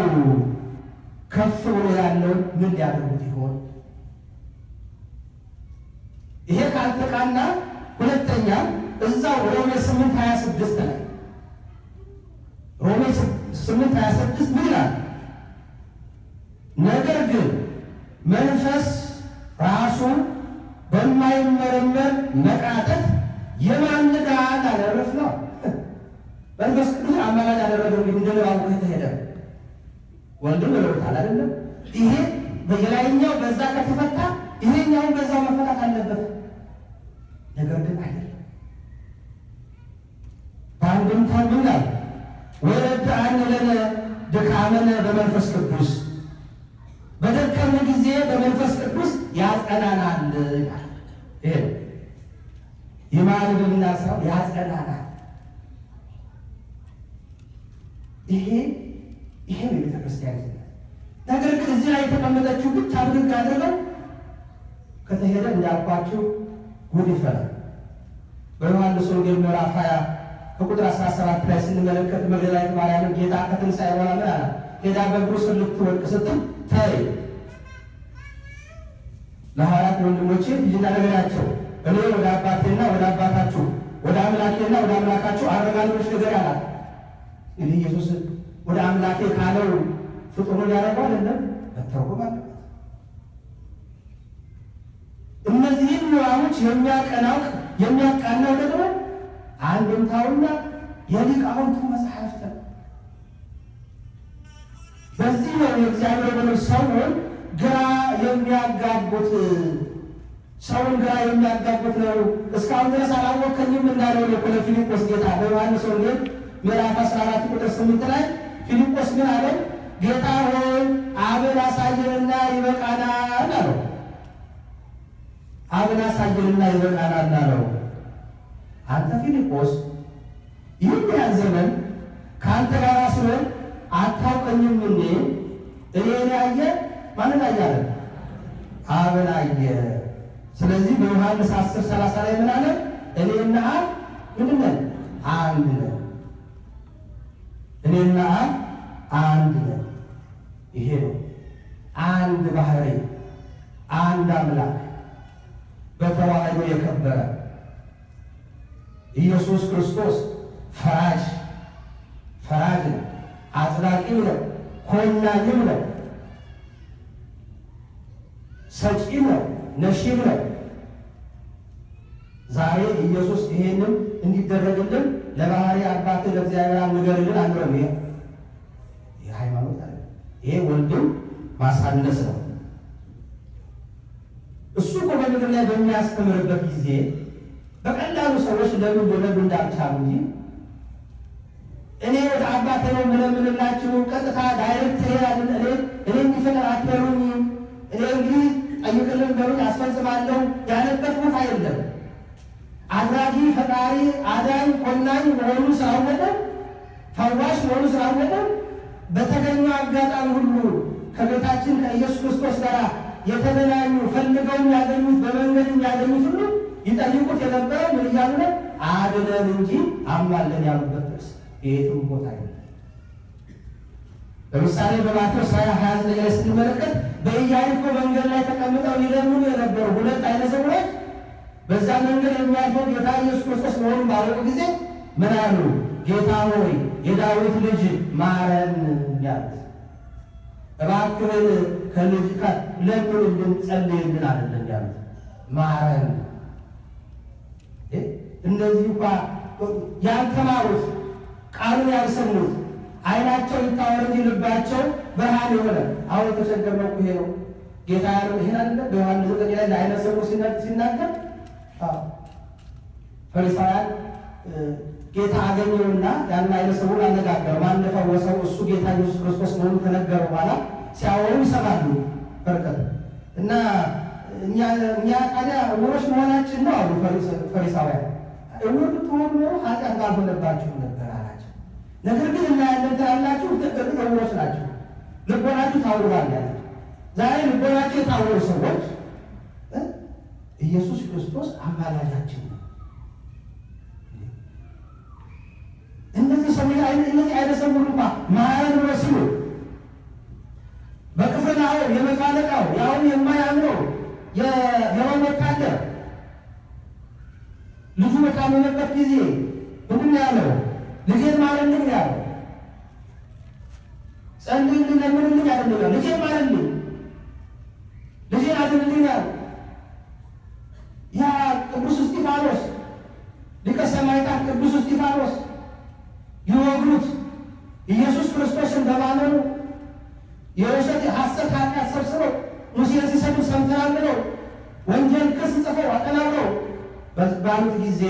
ከፍ ብሎ ያለውን ምን ሊያደርጉት ይሆን? ይሄ ካልተቃና ሁለተኛ እዛው ሮሜ 8:26 ላይ ሮሜ 8:26 ምን ይላል? ነገር ግን መንፈስ ራሱ በማይመረመር መቃተት የማልዳን አለረፍ ነው። መንፈስ ቅዱስ አማላጅ አደረገው እንደለው ከተሄደ ወልድም ብለውታል አይደለም? ይሄ በየላይኛው በዛ ከተፈታ ይሄኛው በዛው መፈታት አለበት። ነገር ግን አይደለም። በአንድምታ ምን ይላል? ወረድአነ ለነ ድካመነ በመንፈስ ቅዱስ፣ በደከምን ጊዜ በመንፈስ ቅዱስ ያጸናናል ይላል። ይሄ ይማልድና ሰው ያጸናናል። ይሄ ነው ቤተክርስቲያን። ነገር ግን እዚህ ላይ የተቀመጠችው ብቻ ብድግ አድርገው ከተሄደ እንዳልኳችሁ ጉድ ይፈላል። በዮሐንስ ወንጌል ምዕራፍ 20 ከቁጥር 17 ላይ ስንመለከት መግደላዊት ማርያምን ጌታ ከትንሣኤ በኋላ ምን አለ? ሄዳ በእግሩ ስር ልትወድቅ ስትል ተይ ለሐዋርያት ወንድሞቼ ሂጂና ንገሪያቸው እኔ ወደ አባቴና ወደ አባታችሁ ወደ አምላኬና ወደ አምላካችሁ አደርጋለሁ ንገሪ አላት። እንግዲህ ኢየሱስ ወደ አምላኬ ካለው ፍጡሩን ያደረገው አይደለም፣ መተርጎም አለበት። እነዚህን ንዋዮች የሚያቃናው ደግሞ አንድምታውና የሊቃውንቱ መጽሐፍት ነው። በዚህ ነው የእግዚአብሔር ወገኖች ሰውን ግራ የሚያጋቡት ነው። እስካሁን ድረስ አላወከኝም እንዳለው ነው ለፊልጶስ ጌታ በዮሐንስ ወንጌል ምዕራፍ 14 ቁጥር 8 ላይ ፊልጶስ ምን አለው? ጌታ ሆይ አብን አሳየንና ይበቃናል አለው። አብን አሳየንና ይበቃናል አለው። አንተ ፊልጶስ ይህን ያህል ዘመን ከአንተ ጋር ስሆን አታውቀኝም እንዴ? እኔን ያየ ማንን አየ? አብን አየ። ስለዚህ በዮሐንስ 10:30 ላይ ምን አለ? እኔና አብ ምንድን ነን? አንድ ነን። እኔና አብ አንድ ነን። ይሄ ነው አንድ ባህሪ፣ አንድ አምላክ በተዋህዶ የከበረ ኢየሱስ ክርስቶስ ፈራጅ ነው፣ አጽዳቂም ነው፣ ኮናኝም ነው፣ ሰጪም ነው፣ ነሺም ነው። ዛሬ ኢየሱስ ይሄንን እንዲደረግልን ለባህሪ አባት ለእግዚአብሔር ንገርልን አንድረው። ይሄ ሃይማኖት አለ። ይሄ ወንድም ማሳነስ ነው። እሱ በምድር ላይ በሚያስተምርበት ጊዜ በቀላሉ ሰዎች ለምን ወለዱ እንዳልቻሉ እንጂ እኔ ወደ አባቴ ነው የምለምንላችሁ ቀጥታ ዳይሬክት እኔ የሚፈጠር አትበሉኝ፣ እኔ እንግዲህ ጠይቅልን በሉኝ አስፈጽማለሁ ያለበት ቦታ የለም። አድራጊ ፈጣሪ አዳኝ ኮናኝ መሆኑ ስላወቀ ፈዋሽ መሆኑ ስላወቀ በተገኘው አጋጣሚ ሁሉ ከጌታችን ከኢየሱስ ክርስቶስ ጋር የተገናኙ ፈልገው ያገኙት በመንገድ ያገኙት ሁሉ ይጠይቁት የነበረው ምን እያሉ ነው? አድነን እንጂ አማለን ያሉበት ጥቅስ የትም ቦታ የለም። ለምሳሌ በማቴዎስ 20:29 ላይ ስንመለከት በኢያሪኮ መንገድ ላይ ተቀምጠው ይለምኑ የነበሩ ሁለት አይነ ስውሮች በዛ መንገድ የሚያልፈው ጌታ ኢየሱስ ክርስቶስ መሆኑን ባወቁ ጊዜ ምን አሉ? ጌታ ሆይ የዳዊት ልጅ ማረን ያሉት። እባክህን ከልጅ ለምን እንድንጸልይልን አይደለም ያሉት፣ ማረን። እነዚህ እንኳ ያልተማሩት ቃሉን ያልሰሙት አይናቸው ይታወር እንጂ ልባቸው ብርሃን የሆነ አሁን የተቸገርነው ይሄ ነው። ጌታ ያለው ይሄን አይደለም። በዮሐንስ 9 ላይ ለዓይነ ስውር ሲናገር ፈሪሳውያን ጌታ አገኘውና ያን ዓይነ ስውሩን አነጋገረው። ማን እንደፈወሰው እሱ ጌታ ኢየሱስ ክርስቶስ መሆኑን ከነገረው በኋላ ሲያወሩ ይሰማሉ በርከት እና እኛ ታዲያ ዕውሮች መሆናችን ነው አሉ ፈሪሳውያን። ዕውር ብትሆኑ ኃጢአት ባልሆነባችሁ ነበር አላቸው። ነገር ግን እናያለን ትላላችሁ፣ ዕውሮች ናችሁ፣ ልቦናችሁ ታውሯል ያላቸው። ዛሬ ልቦናቸው የታወሩ ሰዎች ኢየሱስ ክርስቶስ አማላጃችን ነው። እነዚህ ሰዎች እነዚህ አይነ ስውር እንኳ ማረን ብሎ ሲሉ በቅፍርናሆም የመቶ አለቃው ያሁን የማያምነው የሮም ወታደር ልጁ በታመመበት ጊዜ ምንድን ያለው? ልጄን ማረልኝ ያለው። ጸልይልኝ ለምንልኝ አይደለም፣ ልጄን ማረልኝ፣ ልጄን አድንልኝ ያለው። ያ ቅዱስ እስጢፋኖስ ሊቀ ሰማዕታት ቅዱስ እስጢፋኖስ ይወግሩት ኢየሱስ ክርስቶስን በማመኑ የውሸት ሐሰት ኃጢአት ሰብስበው ሙሴን ሲሰድቡ ሰምተናል ብለው ወንጀል ክስ ጽፈው አቀናብረው ባሉት ጊዜ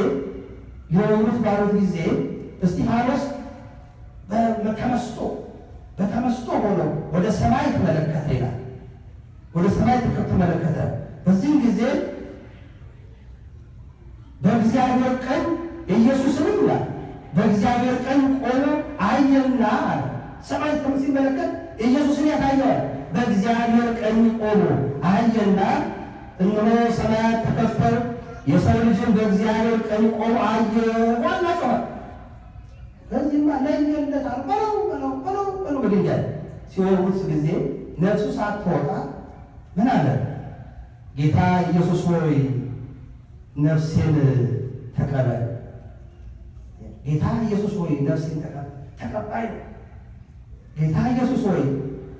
ሊወግሩት ባሉት ጊዜ እስጢፋኖስ በተመስጦ ሆኖ ወደ ሰማይ ተመለከተ ይላል። ወደ ሰማይ ተመለከተ። በዚህም ጊዜ በእግዚአብሔር ቀኝ ኢየሱስንም ይላል በእግዚአብሔር ቀኝ ቆሞ አየና አለ። ሰማይ ሲመለከት ኢየሱስን ያታየዋል። በእግዚአብሔር ቀኝ ቆሞ አየና እነሆ ሰማያት ተከፈቱ፣ የሰው ልጅን በእግዚአብሔር ቀኝ ቆሞ አየ ዋና ጮኸ። ከዚህማ ለየለታል በለው በድንጋይ ሲወጉት ጊዜ ነፍሱ ሳትወጣ ምን አለ? ጌታ ኢየሱስ ሆይ ነፍሴን ተቀበል። ጌታ ኢየሱስ ሆይ ነፍሴን ተቀባይ ነው። ጌታ ኢየሱስ ሆይ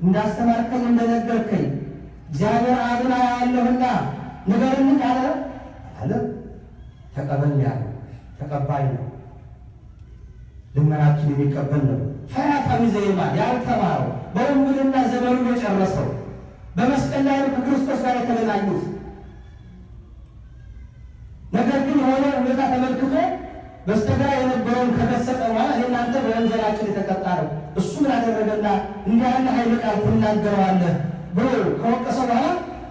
እንዳስተማርከኝ እንደነገርከኝ እግዚአብሔር አብን አያለሁና ንገርልኝ አለ። ተቀበል ያለ ተቀባይ ነው። ልመናችን የሚቀበል ነው። ፈያታዊ ዘየማን ያልተማረው በውንብድና ዘመኑን የጨረሰው በመስቀል ላይ ከክርስቶስ ጋር የተገናኙት ነገር ግን የሆነ ሁኔታ ተመልክቶ በስተግራ የነበረውን ከገሰጸ በኋላ እናንተ በወንጀላችን የተቀጣ ነው እሱ ምን አደረገና እንዲህ ያለ ኃይለ ቃል ትናገረዋለህ ብሎ ከወቀሰ በኋላ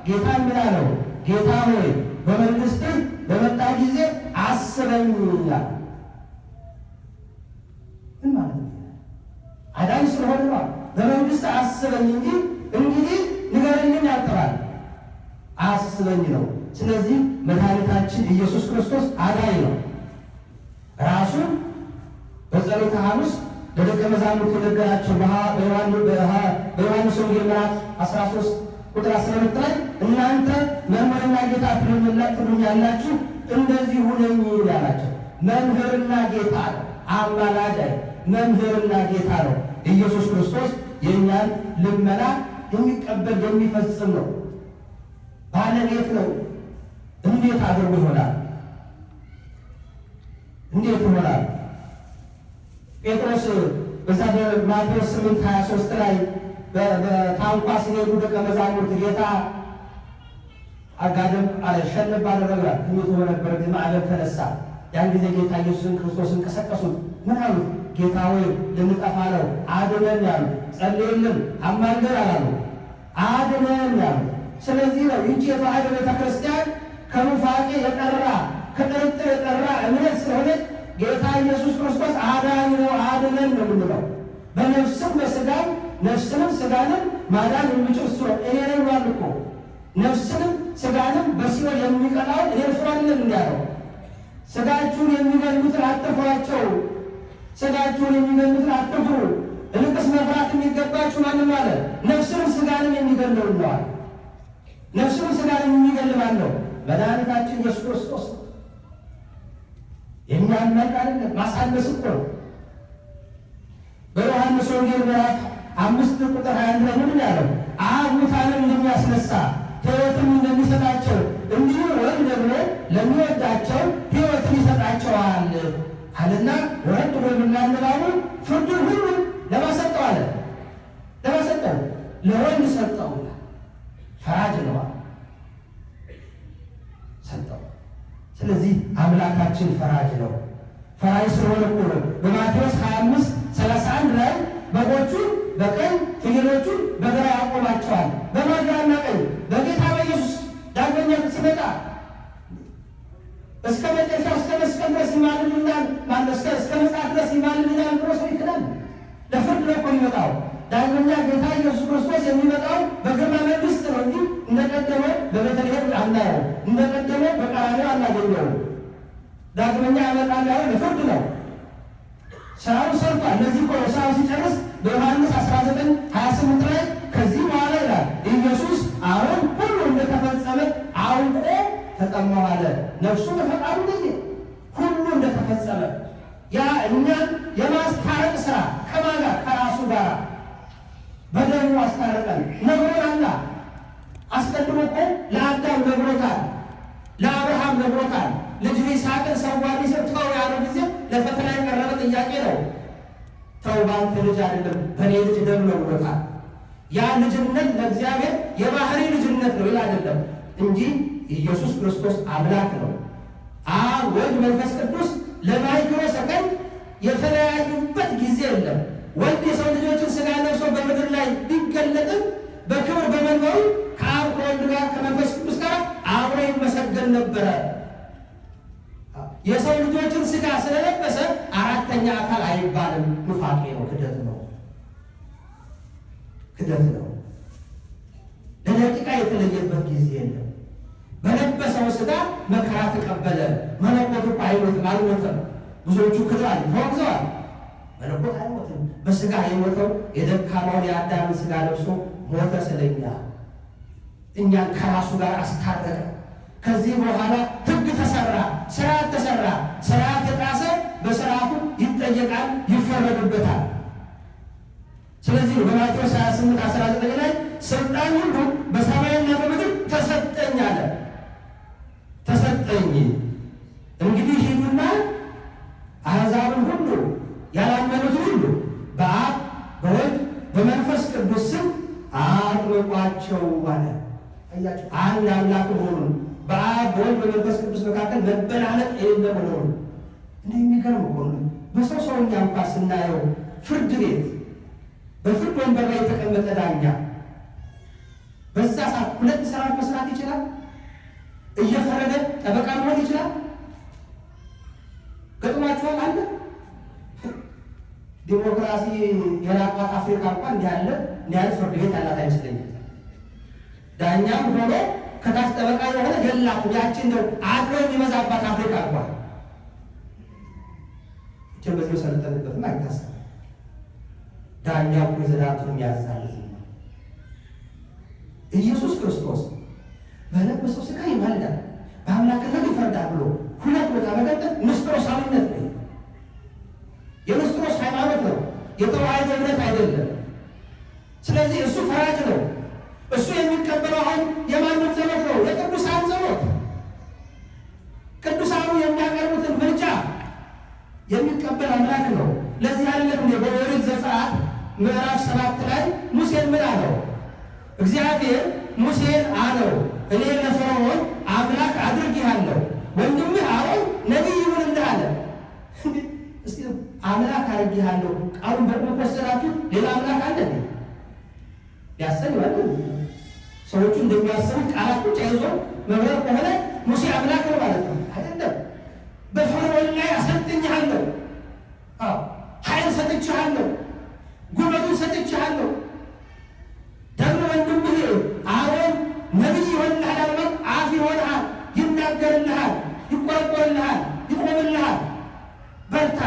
ጌታ ምን አለው? ጌታ ሆይ በመንግስትህ በመጣ ጊዜ አስበኝ ይላል። ምን ማለት ነው? አዳኝ ስለሆነ ነው። በመንግስት አስበኝ እንጂ እንግዲህ ንገረኝ ያልተባለ አስበኝ ነው። ስለዚህ መድኃኒታችን ኢየሱስ ክርስቶስ አዳኝ ነው። ራሱ በጸሎተ ሐሙስ ለደቀ መዛሙርቱ የነገራቸው በዮሐንስ ወንጌል ምዕራፍ 13 ቁጥር 12 ላይ እናንተ መምህርና ጌታ ትሉኛላችሁ እንደዚሁ ነኝ ያላቸው። መምህርና ጌታ ነው። አማላጅ መምህርና ጌታ ነው። ኢየሱስ ክርስቶስ የእኛን ልመና የሚቀበል የሚፈጽም ነው። ባለቤት ነው። እንዴት አድርጎ ይሆናል? እንዴት ይሆናል? ጴጥሮስ በዛ በማቴዎስ 8:23 ላይ በታንኳ ሲሄዱ ደቀ መዛሙርት ጌታ አጋደም አለ ሸለብ አደረገ ትምህርት ሆነበር ግን ማዕበል ተነሳ። ያን ጊዜ ጌታ ኢየሱስን ክርስቶስን ቀሰቀሱት። ምን አሉት? ጌታ ሆይ ልንጠፋ ነው አድነን ያሉ። ጸልየልን አማልደን አላሉ፣ አድነን ያሉ። ስለዚህ ነው ይህች የተዋሕዶ ቤተክርስቲያን ከኑፋቄ የጠራ ከጥርጥር የጠራ እምነት ስለሆነች ጌታ ኢየሱስ ክርስቶስ አዳኝ ነው አድነን ነው የምንለው። በነፍስም በስጋም ነፍስንም ስጋንም ማዳን የሚችል እሱ ነው። እኔ ነኝ ብሏል እኮ ነፍስንም ስጋንም በሲኦል የሚቀጣው እኔ እሱ አይደለም እንዳለው። ስጋችሁን የሚገሉትን አትፍሯቸው፣ ስጋችሁን የሚገሉትን አትፍሩ፣ እልቅስ መፍራት የሚገባችሁ ማንም አለ? ነፍስንም ስጋንም የሚገለው ነዋል። ነፍስንም ስጋንም የሚገል ማን ነው? መድኃኒታችን ኢየሱስ ክርስቶስ። የሚያመልክ አይደለም፣ ማሳነስ እኮ ነው። በዮሐንስ ወንጌል ምዕራፍ 5 ቁጥር 21 ላይ ምን ያለው? አብ ሙታንን እንደሚያስነሳ ሕይወትን እንደሚሰጣቸው እንዲሁ ወልድ ደግሞ ለሚወዳቸው ሕይወትን ይሰጣቸዋል አለና ወረድ ብሎ ብናነባቡ ፍርዱን ሁሉ ለማሰጠው አለ። ለማሰጠው ለወልድ ሰጠው። ፈራጅ ነው ሰጠው። ስለዚህ አምላካችን ፈራጅ ነው። ፈራጅ ስለሆነ እኮ ነው በማቴዎስ 25:31 ላይ በጎቹን በቀኝ ፍየሎቹን በግራ ያቆማቸዋል። በግራና ቀኝ በጌታ በኢየሱስ ዳግመኛ ሲመጣ እስከ መጨረሻ እስከ መስቀል ድረስ ይማልልናል፣ እስከ ምጽአት ድረስ ይማልልናል ብሎ ሰው ይክዳል። ለፍርድ ነው እኮ የሚመጣው። ዳግመኛ ጌታ ኢየሱስ ክርስቶስ የሚመጣው በግርማ መንግስት ነው እንጂ እንደቀደመው በቤተልሔም አናየው፣ እንደቀደመው በቀራንዮ አናገኘው። ዳግመኛ ያመጣል ያለው ለፍርድ ነው። ስራውን ሰርቷል። እነዚህ እኮ ስራውን ሲጨርስ በዮሐንስ 19:28 ላይ ከዚህ በኋላ ይላል ኢየሱስ አሁን ሁሉ እንደተፈጸመ አውቆ ተጠማሁ አለ። ነፍሱ በፈቃዱ ለየ ሁሉ እንደተፈጸመ ያ እኛን የማስታረቅ ስራ ከማን ጋር? ከራሱ ጋር በደሙ አስታረቀን። ነግሮናል። አስቀድሞ እኮ ለአዳም ነግሮታል፣ ለአብርሃም ነግሮታል። ልጅ ይስሐቅን ሰዋልኝ ሲል ተው ያለው ጊዜ ለፈተና የቀረበ ጥያቄ ነው። ተው ባንተ ልጅ አይደለም በእኔ ልጅ ደም ነው ብሎታል። ያ ልጅነት ለእግዚአብሔር የባህሪ ልጅነት ነው ይል አይደለም እንጂ ኢየሱስ ክርስቶስ አምላክ ነው። አብ ወልድ መንፈስ ቅዱስ ለማይክሮ ሰከንድ የተለያዩበት ጊዜ የለም። ወልድ የሰው ልጆችን ስጋ ለብሶ በምድር ላይ ቢገለጥም በክብር በመንበሩ ከአብ ከወልድ ጋር ከመንፈስ ቅዱስ ጋር አብሮ ይመሰገን ነበረ። የሰው ልጆችን ስጋ ስለለበሰ አራተኛ አካል አይባልም። ኑፋቄ ነው፣ ክደት ነው፣ ክደት ነው። ለደቂቃ የተለየበት ጊዜ የለም። በለበሰው ስጋ መከራ ተቀበለ። መለኮት እኮ አይሞትም፣ አልሞተም። ብዙዎቹ ክደዋል፣ ተወግዘዋል። መለኮት አይሞትም። በስጋ የሞተው የደካማውን የአዳምን ስጋ ለብሶ ሞተ ስለኛ፣ እኛን ከራሱ ጋር አስታረቀ። ከዚህ በኋላ ሕግ ተሰራ፣ ስርዓት ተሰራ። ስርዓት የጣሰ በስርዓቱ ይጠየቃል፣ ይፈረድበታል። ስለዚህ በማቴዎስ 28:19 ላይ ስልጣን ሁሉ በሰማይና በምድር ተሰጠኝ አለ። ተሰጠኝ እንግዲህ ሂዱና አሕዛብን ሁሉ ያለ አወቋቸው ማለት አያችሁ። አንድ አምላክ መሆኑን በአብ በወልድ በመንፈስ ቅዱስ መካከል መበላለጥ የሌለ መሆኑን እንደ የሚገርም እኮ ነው። በሰው ሰውኛ እንኳን ስናየው ፍርድ ቤት በፍርድ ወንበር ላይ የተቀመጠ ዳኛ በዛ ሰዓት ሁለት ሰራት መስራት ይችላል። እየፈረደ ጠበቃ መሆን ይችላል። ገጥሟችኋል? አለ ዲሞክራሲ የራቋት አፍሪካ እንኳን እንዲያለ ፍርድ ቤት ያላት አይመስለኝም። ዳኛም ሆኖ ከታች ጠበቃ የሆነ ገላት ያችን ነው አድሮ የሚመዛባት አፍሪካ እንኳን እችን በዚህ ሰለጠንበትም አይታሰብም። ዳኛው ፕሬዝዳንቱን ያዛል። ኢየሱስ ክርስቶስ በለበሰው ሥጋ ይማልዳል፣ በአምላክነት ይፈርዳል ብሎ ሁለት ቦታ መቀጠል ንስጥሮሳዊነት ነው። የንስጥሮስ ሃይማኖት ነው፣ የተዋሕዶ እምነት አይደለም። ስለዚህ እሱ ፈራጅ ነው። እሱ የሚቀበለው አሁን የማንም ጸሎት ነው? የቅዱሳን ጸሎት። ቅዱሳኑ የሚያቀርቡትን ምልጃ የሚቀበል አምላክ ነው። ለዚህ አይደለም እንደ በኦሪት ዘጸአት ምዕራፍ 7 ላይ ሙሴን ምን አለው? እግዚአብሔር ሙሴን አለው እኔ ለፈርዖን አምላክ አድርጌሃለሁ፣ ወንድምህ አሮን ነቢይ ይሁንልህ አለ። እስቲ አምላክ አድርጌሃለሁ ቃሉን በቁም ወሰዳችሁ። ሌላ አምላክ አለ እንዴ? ያሰኛል። ሰዎቹ እንደሚያስቡት ቃላት ብቻ ይዞ መብረር ከሆነ ሙሴ አምላክ ነው ማለት ነው አይደለም። በፈርዖን ላይ አሰልጥኜሃለሁ፣ ኃይል ሰጥቼሃለሁ፣ ጉልበቱን ሰጥቼሃለሁ። ደግሞ ወንድምህ አሮን ነቢይ ይሆንልሃል አልባት አፍ ይሆንሃል፣ ይናገርልሃል፣ ይቆረቆርልሃል፣ ይቆምልሃል። በርታ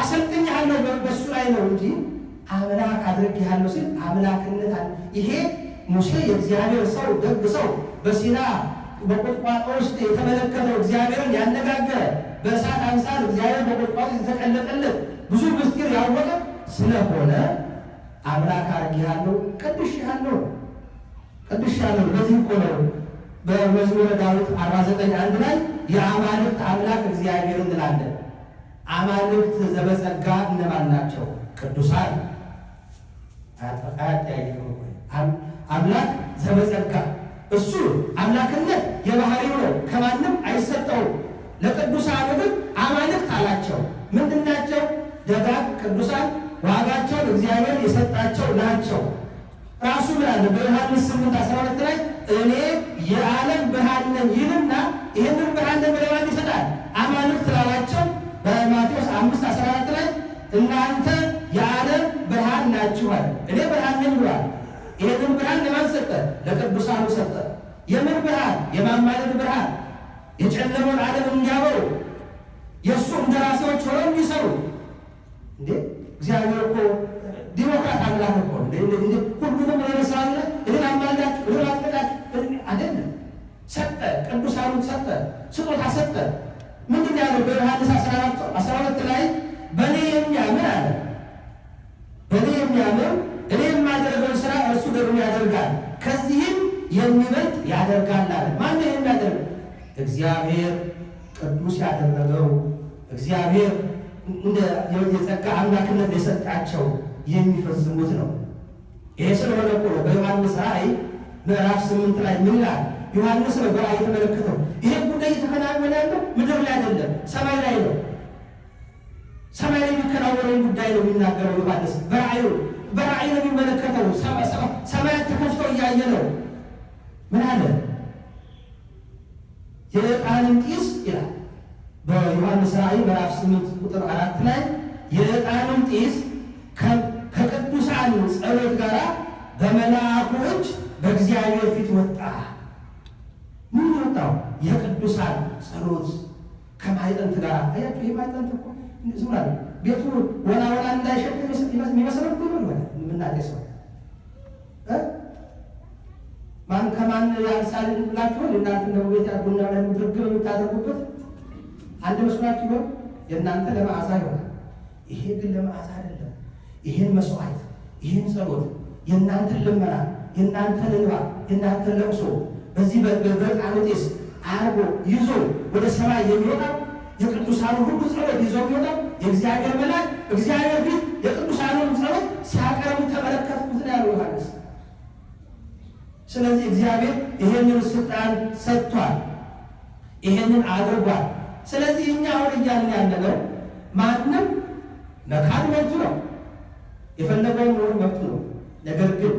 አሰልጥኜሃለሁ በሱ ላይ ነው እንጂ አምላክ አድርጌሃለሁ ሲል አምላክነት አለ። ይሄ ሙሴ የእግዚአብሔር ሰው ደግ ሰው በሲና በቁጥቋጦ ውስጥ የተመለከተው እግዚአብሔርን ያነጋገረ በእሳት አምሳል እግዚአብሔር በቁጥቋጦ የተቀለጠለት ብዙ ምስጢር ያወቀ ስለሆነ አምላክ አድርጌሃለሁ ቀድሼሃለሁ ቀድሼሃለሁ። ለዚህ እኮ ነው በመዝሙረ ዳዊት 49:1 ላይ የአማልክት አምላክ እግዚአብሔር እንላለን። አማልክት ዘበጸጋ እነማን ናቸው? ቅዱሳን። አምላክ ዘበጸጋ እሱ አምላክነት የባህሪው ነው፣ ከማንም አይሰጠውም። ለቅዱሳኑ ግን አማልክት አላቸው። ምንድናቸው? ደጋግ ቅዱሳን ዋጋቸውን እግዚአብሔር የሰጣቸው ናቸው። ራሱ ምን አለ? በዮሐንስ 8:12 ላይ እኔ የዓለም ብርሃን ነኝ ይልና ይህንን ብርሃን ለማን ይሰጣል? አማልክት ላላቸው። በማቴዎስ 5:14 ላይ እናንተ የዓለም ብርሃን ናችሁ አለ። እኔ ብርሃን ነኝ ብሏል። ይህንን ብርሃን ለማን ሰጠ? ለቅዱሳኑ ሰጠ። የምን ብርሃን? የማማለድ ብርሃን፣ የጨለመውን ዓለም እንዲያበሩ የእሱ እንደራሴዎች ሆነው እንዲሰሩ። እንዴ እግዚአብሔር እኮ ዲሞክራት አምላክ እኮ ሁሉንም ለመስራ እኔን አማልዳችሁ እኔን አጥቃችሁ አይደለም። ሰጠ፣ ቅዱሳኑን ሰጠ፣ ስጦታ ሰጠ። ምንድን ያለው? በዮሐንስ 14:12 ላይ በእኔ የሚያምን አለ በእኔ የሚያምን እኔ የማደርገውን ስራ እርሱ ደግሞ ያደርጋል፣ ከዚህም የሚበልጥ ያደርጋል አለ። ማነው የሚያደርግ? እግዚአብሔር ቅዱስ ያደረገው እግዚአብሔር እንደ የጸጋ አምላክነት የሰጣቸው የሚፈጽሙት ነው። ይሄ ስለሆነ እኮ ነው በዮሐንስ ራእይ ምዕራፍ 8 ላይ ምን ይላል? ዮሐንስ ነው በራእይ የተመለከተው። ይሄ ጉዳይ እየተከናወነ ያለው ምድር ላይ አይደለም፣ ሰማይ ላይ ነው። ሰማይ ላይ የሚከናወነውን ጉዳይ ነው የሚናገረው ዮሐንስ። በራእይ ነው የሚመለከተው። ሰማያት ተከፍተው እያየ ነው። ምን አለ? የዕጣንን ጢስ ይላል በዮሐንስ ራእይ ምዕራፍ 8:4 ላይ የዕጣንን ጢስ ከቅዱሳን ጸሎት ጋር በመልአኩ እጅ በእግዚአብሔር ፊት ወጣ። ምን ወጣው? የቅዱሳን ጸሎት ከማይጠንት ጋር አያችሁ። ይህ ማይጠንት እኮ ዝም ብላ ቤቱ ወላ እንዳይሸት የሚመስለው ሁሉ ነው የምናጤሰው። ማን ከማን ያንሳል ብላችኋል? እናንተ ደግሞ ቤት ቡና ላይ ድርግም የምታደርጉበት አንድ መስሏችሁ ይሆን? የእናንተ ለመዓዛ ይሆናል። ይሄ ግን ለመዓዛ አይደለም። ይሄን መስዋዕት፣ ይሄን ጸሎት፣ የእናንተን ልመና፣ የእናንተን እንባ፣ የእናንተን ለቅሶ በዚህ በዕጣኑ ጢስ አርጎ ይዞ ወደ ሰማይ የሚወጣው የቅዱሳኑ ሁሉ ጸሎት ይዞ የሚወጣው የእግዚአብሔር መልአክ እግዚአብሔር ፊት የቅዱሳኑን ጸሎት ሲያቀርቡ ተመለከትኩት ነው ያለው ዮሐንስ። ስለዚህ እግዚአብሔር ይሄንን ስልጣን ሰጥቷል፣ ይሄንን አድርጓል። ስለዚህ እኛ አሁን እያልን ያለነው ማንም መካድ መብቱ ነው፣ የፈለገውን ኖር መብቱ ነው። ነገር ግን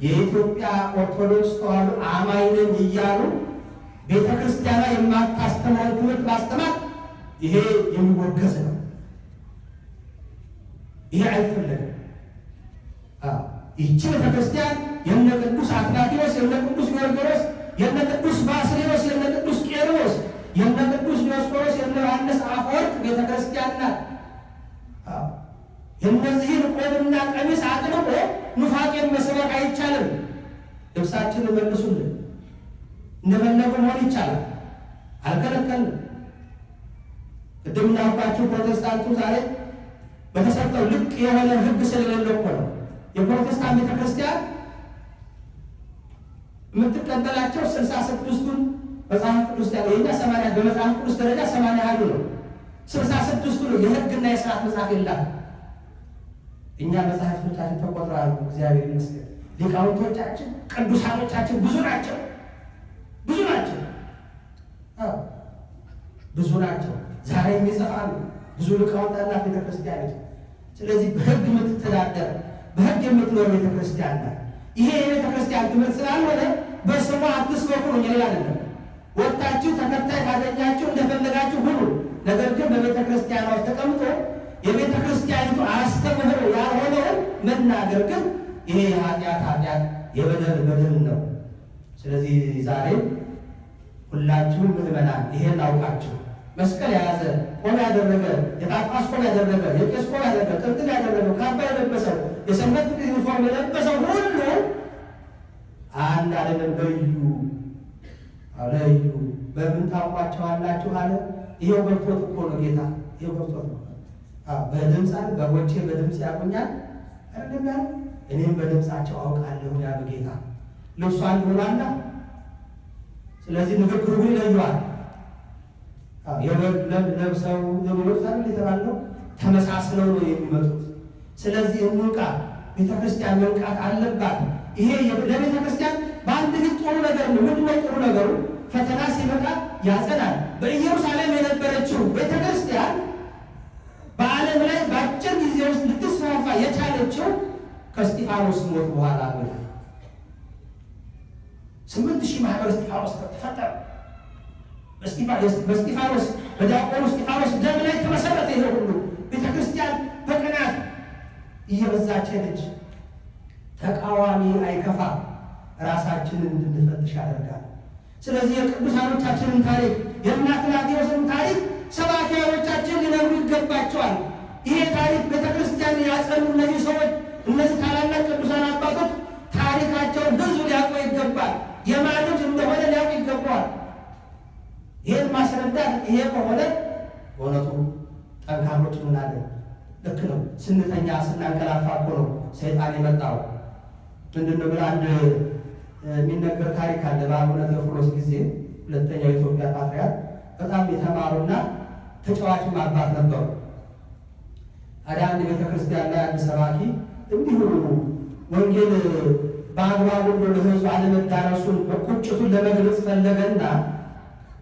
የኢትዮጵያ ኦርቶዶክስ ተዋሕዶ አማኝ ነኝ እያሉ ቤተ ክርስቲያኗ የማታስተምረውን ትምህርት ማስተማር ይሄ የሚወገዝ ነው። ይሄ አይፈለግም። ይህች ቤተ ክርስቲያን የነ ቅዱስ አትናቴዎስ፣ የነ ቅዱስ ጎርጎርዮስ፣ የነ ቅዱስ ባስልዮስ፣ የነ ቅዱስ ቄርሎስ፣ የነ ቅዱስ ዲዮስቆሮስ፣ የነ ዮሐንስ አፈወርቅ ቤተ ክርስቲያን ናት። የእነዚህን ቆብና ቀሚስ አጥልቆ ኑፋቄን መስበክ አይቻልም። ልብሳችንን መልሱልን፣ እንደፈለጉ መሆን ይቻላል፣ አልከለከልንም። ቅድም እንዳልኳችሁ ፕሮቴስታንቱ ዛሬ በተሰጠው ልቅ የሆነ ሕግ ስለሌለ እኮ ነው። የፕሮቴስታንት ቤተክርስቲያን የምትቀበላቸው 66ቱን መጽሐፍ ቅዱስ ያለ የኛ 80 በመጽሐፍ ቅዱስ ደረጃ 80 ያህሉ ነው። 66ቱ ነው የሕግና የሥርዓት መጽሐፍ የላትም። እኛ መጽሐፍቶቻችን ተቆጥረዋል። እግዚአብሔር ይመስገን። ሊቃውንቶቻችን ቅዱሳኖቻችን ብዙ ናቸው፣ ብዙ ናቸው፣ ብዙ ናቸው። ዛሬ የሚጽፋሉ ብዙ ሊቃውንት ያላት ቤተክርስቲያን። ስለዚህ በሕግ የምትተዳደር በሕግ የምትኖር ቤተክርስቲያን ናት። ይሄ የቤተክርስቲያን ትምህርት ስላልሆነ በስሟ አትስበኩ ነው፣ ሌላ አይደለም። ወጣችሁ ተከታይ ካገኛችሁ እንደፈለጋችሁ ሁሉ። ነገር ግን በቤተክርስቲያን ውስጥ ተቀምጦ የቤተ ክርስቲያኒቱ አስተምህሮ ያልሆነውን መናገር ግን ይሄ ኃጢአት የበደል በደል ነው። ስለዚህ ዛሬ ሁላችሁም ምዕመናን ይሄን አውቃችሁ መስቀል የያዘ ቆብ ያደረገ፣ የጳጳስ ቆብ ያደረገ፣ የቄስ ቆብ ያደረገ፣ ጥምጥም ያደረገው፣ ካባ የለበሰው፣ የሰንበት ዩኒፎርም የለበሰው ሁሉ አንድ አይደለም። ለዩ በምን ታውቋቸዋላችሁ አለ። ይሄው ገብቶት እኮ ነው ጌታ፣ ይሄው ገብቶት ነው። በድምፅ አለ በጎቼ በድምፅ ያውቁኛል አይደለም ያለ፣ እኔም በድምፃቸው አውቃለሁ ያለ ጌታ። ልብሱ አንድ ሆኗልና ስለዚህ ንግግሩ ግን ይለየዋል። የበግ ለብሰው የሚመጡት የተባለው ተመሳስለው ነው የሚመጡት። ስለዚህ እንውቃ፣ ቤተክርስቲያን መንቃት አለባት። ይሄ ለቤተክርስቲያን በአንድ ግን ጥሩ ነገር ነው። ምንድነው ጥሩ ነገሩ? ፈተና ሲመጣ ያጸናል። በኢየሩሳሌም የነበረችው ቤተክርስቲያን በዓለም ላይ በአጭር ጊዜ ውስጥ ልትስፋፋ የቻለችው ከእስጢፋኖስ ሞት በኋላ ነው። 8000 ማህበር እስጢፋኖስ ተፈጠረ። በእስጢፋኖስ በዲያቆኑ እስጢፋኖስ ደም ላይ ተመሰረተ። ይሄ ሁሉ ቤተክርስቲያን በቅናት እየበዛች ሄደች። ተቃዋሚ አይከፋ፣ ራሳችንን እንድንፈትሽ ያደርጋል። ስለዚህ የቅዱሳኖቻችንን ታሪክ የእነ አትናቴዎስን ታሪክ ሰባኪያኖቻችን ሊነግሩ ይገባቸዋል። ይሄ ታሪክ ቤተክርስቲያን ያጸኑ እነዚህ ሰዎች፣ እነዚህ ታላላቅ ቅዱሳን አባቶች ታሪካቸውን ብዙ ሊያውቁ ይገባል። የማን ልጅ እንደሆነ ሊያውቁ ይገባዋል። ይህን ማስረዳት ይሄ ከሆነ በእውነቱ ጠንካሮች እንሆናለን። ልክ ነው። ስንተኛ ስናንቀላፋ እኮ ነው ሰይጣን የመጣው። ምንድነው ብለህ አንድ የሚነገር ታሪክ አለ። በአቡነ ቴዎፍሎስ ጊዜ ሁለተኛው የኢትዮጵያ ፓትርያርክ በጣም የተማሩና ተጫዋችም አባት ነበሩ። ታዲያ አንድ ቤተክርስቲያን ላይ አንድ ሰባኪ እንዲሁ ወንጌል በአግባቡ ለሕዝቡ አለመዳረሱን ቁጭቱን ለመግለጽ ፈለገና